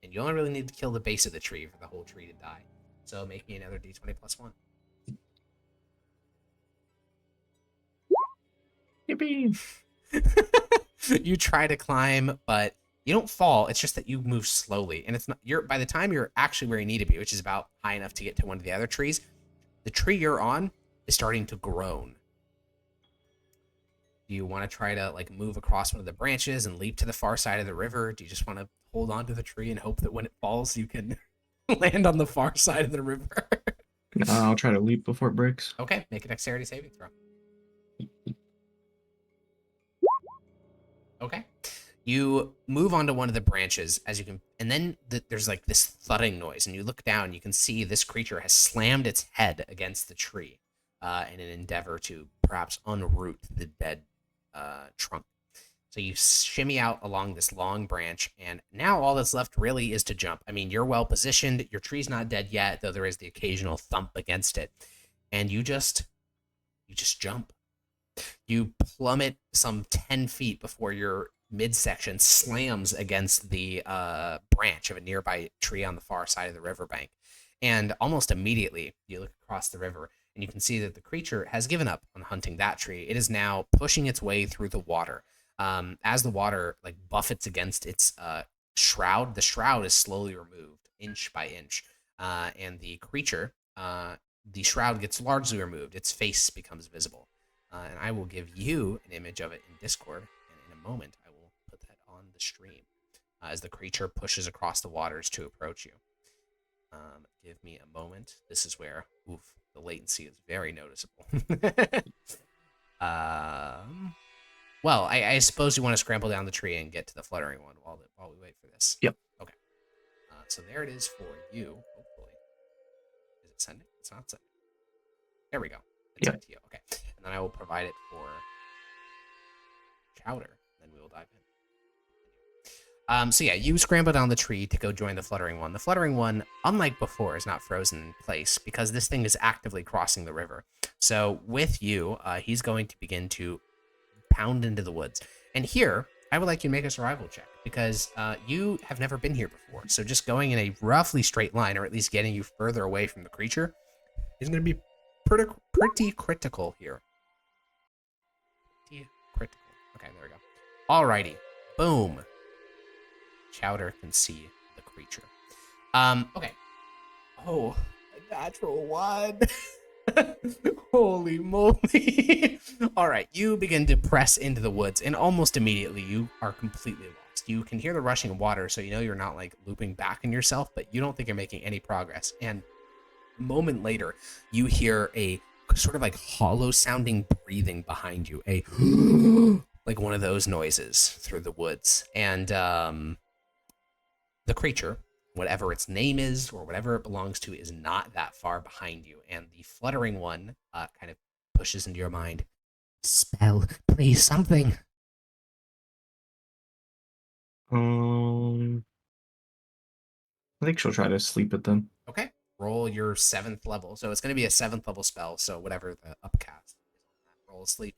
And you only really need to kill the base of the tree for the whole tree to die. So make me another D20 plus 1. Yippee! You try to climb, but you don't fall. It's just that you move slowly, and it's not. By the time you're actually where you need to be, which is about high enough to get to one of the other trees, the tree you're on is starting to groan. Do you want to try to like move across one of the branches and leap to the far side of the river? Do you just want to hold on to the tree and hope that when it falls, you can land on the far side of the river? I'll try to leap before it breaks. Okay, make a dexterity saving throw. Okay. You move onto one of the branches as you can, and then there's like this thudding noise, and you look down, you can see this creature has slammed its head against the tree in an endeavor to perhaps unroot the dead trunk. So you shimmy out along this long branch, and now all that's left really is to jump. I mean, you're well positioned. Your tree's not dead yet, though there is the occasional thump against it. And you just You just jump. You plummet some 10 feet before your midsection slams against the branch of a nearby tree on the far side of the riverbank. And almost immediately, you look across the river and you can see that the creature has given up on hunting that tree. It is now pushing its way through the water. As the water like buffets against its shroud, the shroud is slowly removed inch by inch. And the creature, the shroud gets largely removed. Its face becomes visible. And I will give you an image of it in Discord, and in a moment I will put that on the stream as the creature pushes across the waters to approach you. Give me a moment. This is where, the latency is very noticeable. Well, I suppose you want to scramble down the tree and get to the fluttering one while we wait for this. Yep. Okay. So there it is for you, hopefully. Is it sending? It's not sending. There we go. It's Yep. sent to you. Okay. And then I will provide it for Chowder. Then we will dive in. So yeah, you scramble down the tree to go join the fluttering one. The fluttering one, unlike before, is not frozen in place because this thing is actively crossing the river. So with you, he's going to begin to pound into the woods. And here, I would like you to make a survival check because you have never been here before. So just going in a roughly straight line, or at least getting you further away from the creature, is going to be pretty critical here. Pretty critical. Okay, there we go. Alrighty. Boom. Chowder can see the creature. Okay. Oh, a natural one. Holy moly. All right, you begin to press into the woods, and almost immediately you are completely lost. You can hear the rushing of water, so you know you're not like looping back in yourself, but you don't think you're making any progress. And a moment later, you hear a sort of like hollow sounding breathing behind you, a like one of those noises through the woods. And the creature, whatever its name is or whatever it belongs to, is not that far behind you. And the fluttering one kind of pushes into your mind. Spell, please, something. I think she'll try to sleep it then. Okay. Roll your 7th level. So it's going to be a 7th level spell. So whatever the upcast is on that. Roll sleep.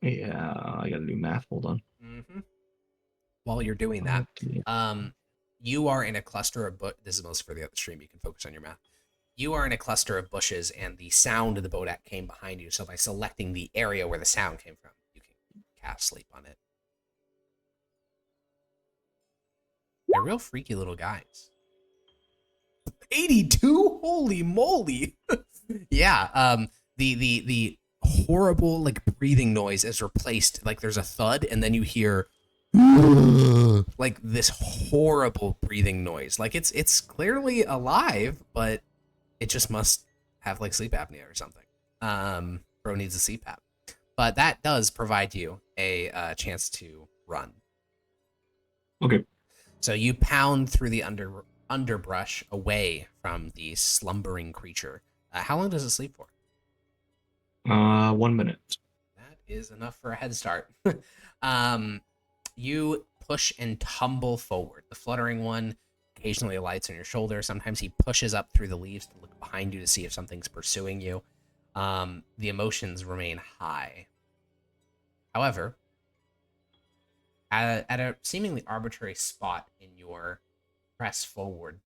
Yeah, I gotta do math. Hold on. Mm-hmm. While you're doing that, you are in a cluster of this is mostly for the other stream. You can focus on your math. You are in a cluster of bushes, and the sound of the boat came behind you. So by selecting the area where the sound came from, you can cast sleep on it. They're real freaky little guys. 82? Holy moly! Yeah. The horrible like breathing noise is replaced. Like there's a thud, and then you hear like this horrible breathing noise. Like it's clearly alive, but it just must have like sleep apnea or something. Bro needs a CPAP. But that does provide you a chance to run. Okay. So you pound through the underbrush away from the slumbering creature. How long does it sleep for? 1 minute. That is enough for a head start. You push and tumble forward. The fluttering one occasionally alights on your shoulder. Sometimes he pushes up through the leaves to look behind you to see if something's pursuing you. The emotions remain high. However, at a seemingly arbitrary spot in your press forward,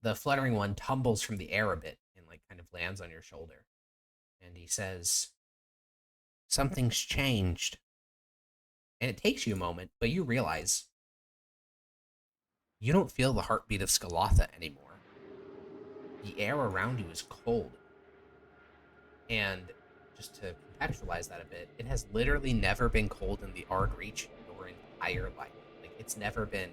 the fluttering one tumbles from the air a bit and like kind of lands on your shoulder. And he says, "Something's changed." And it takes you a moment, but you realize you don't feel the heartbeat of Skalotha anymore. The air around you is cold. And just to contextualize that a bit, it has literally never been cold in the Ard Reach your entire life. Like, it's never been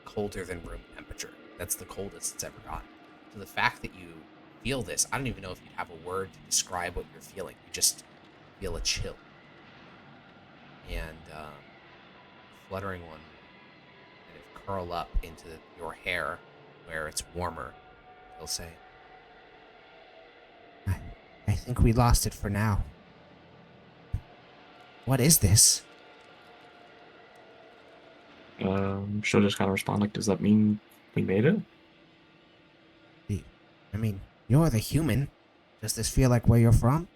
colder than room temperature. That's the coldest it's ever gotten. So the fact that you feel this, I don't even know if you'd have a word to describe what you're feeling. You just feel a chill. And fluttering one kind of curl up into your hair where it's warmer. He'll say, I think we lost it for now. What is this? She'll just kind of respond like, does that mean we made it? I mean, you're the human. Does this feel like where you're from?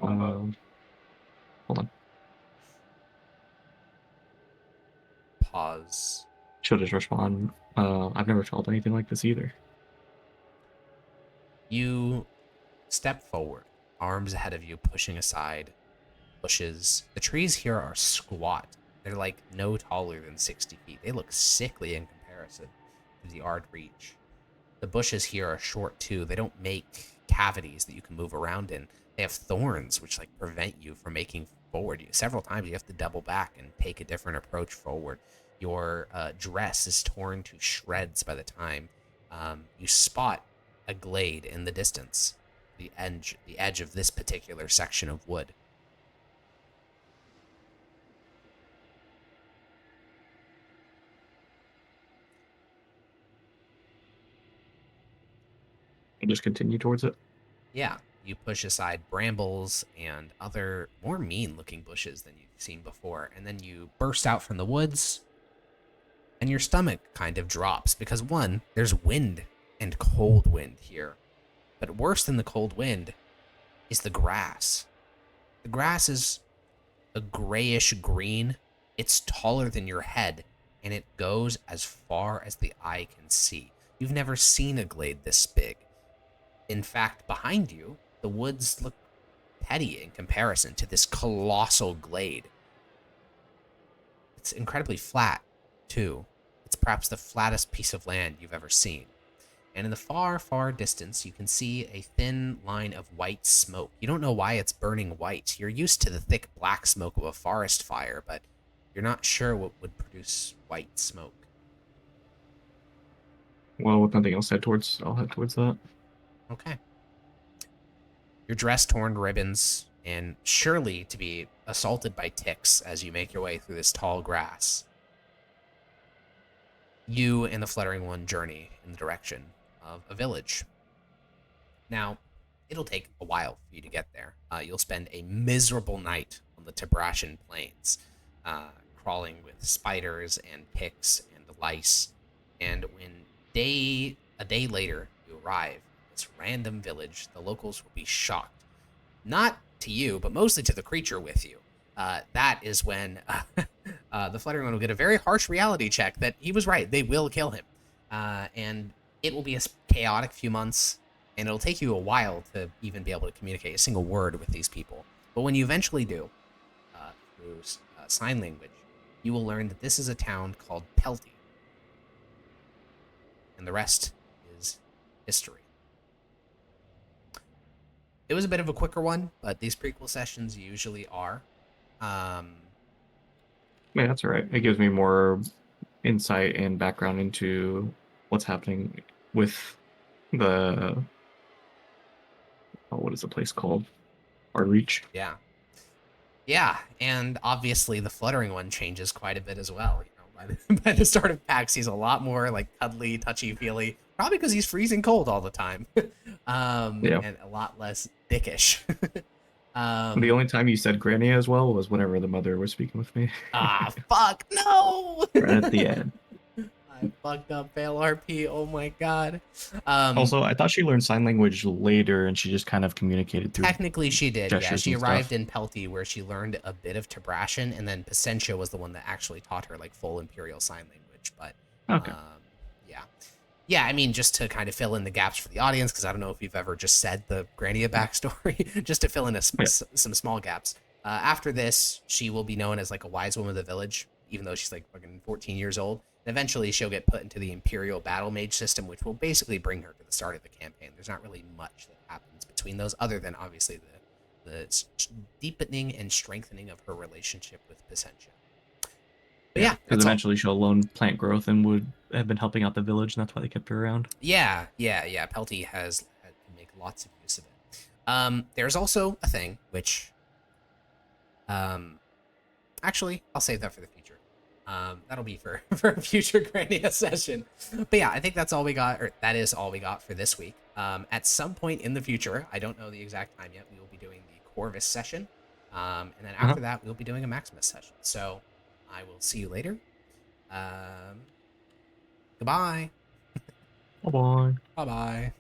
Hold on. Pause. She'll just respond. I've never felt anything like this either. You step forward, arms ahead of you, pushing aside bushes. The trees here are squat. They're like no taller than 60 feet. They look sickly in comparison to the Ard Reach. The bushes here are short too. They don't make cavities that you can move around in. They have thorns which like prevent you from making forward. Several times you have to double back and take a different approach forward. Your dress is torn to shreds by the time you spot a glade in the distance, the edge of this particular section of wood. And just continue towards it. Yeah, you push aside brambles and other more mean-looking bushes than you've seen before, and then you burst out from the woods, and your stomach kind of drops because, one, there's wind and cold wind here. But worse than the cold wind is the grass. The grass is a grayish green. It's taller than your head, and it goes as far as the eye can see. You've never seen a glade this big. In fact, behind you, the woods look petty in comparison to this colossal glade. It's incredibly flat, too. It's perhaps the flattest piece of land you've ever seen. And in the far, far distance, you can see a thin line of white smoke. You don't know why it's burning white. You're used to the thick black smoke of a forest fire, but you're not sure what would produce white smoke. Well, with nothing else, I'll head towards that. Okay. Your dress torn to ribbons, and surely to be assaulted by ticks as you make your way through this tall grass. You and the Fluttering One journey in the direction of a village. Now, it'll take a while for you to get there. You'll spend a miserable night on the Tibrashan plains, crawling with spiders and ticks and lice. And when a day later you arrive in this random village, the locals will be shocked. Not to you, but mostly to the creature with you. That is when the Fluttering One will get a very harsh reality check that he was right. They will kill him. And it will be a chaotic few months, and it'll take you a while to even be able to communicate a single word with these people. But when you eventually do, through sign language, you will learn that this is a town called Pelty. And the rest is history. It was a bit of a quicker one, but these prequel sessions usually are. Yeah, that's all right. It gives me more insight and background into what's happening with the what is the place called? Ard Reach. Yeah. Yeah, and obviously the Fluttering One changes quite a bit as well. By the start of PAX, he's a lot more like cuddly, touchy-feely, probably because he's freezing cold all the time. Yeah. And a lot less dickish. The only time you said Grania as well was whenever the mother was speaking with me. Fuck, no! Right at the end. I fucked up, fail RP, oh my god. Also, I thought she learned sign language later and she just kind of communicated through Technically she did, yeah. gestures She and arrived stuff. in Pelty where she learned a bit of Tibrashan, and then Pacentia was the one that actually taught her like full Imperial Sign Language, but Okay. yeah. Yeah, I mean, just to kind of fill in the gaps for the audience, because I don't know if you've ever just said the Grania backstory, just to fill in some small gaps. After this, she will be known as like a wise woman of the village, even though she's like fucking 14 years old. And eventually she'll get put into the Imperial Battle Mage system, which will basically bring her to the start of the campaign. There's not really much that happens between those, other than obviously the deepening and strengthening of her relationship with Pacentia. But yeah, because eventually she'll learn plant growth and would have been helping out the village, and that's why they kept her around. Yeah. Pelty has had to make lots of use of it. There's also a thing which, actually, I'll save that for the future. That'll be for a future Grania session. But yeah, I think that's all we got, or that is all we got for this week. At some point in the future, I don't know the exact time yet, we will be doing the Corvus session. And then after that, we'll be doing a Maximus session. So I will see you later. Goodbye. Bye bye. Bye bye.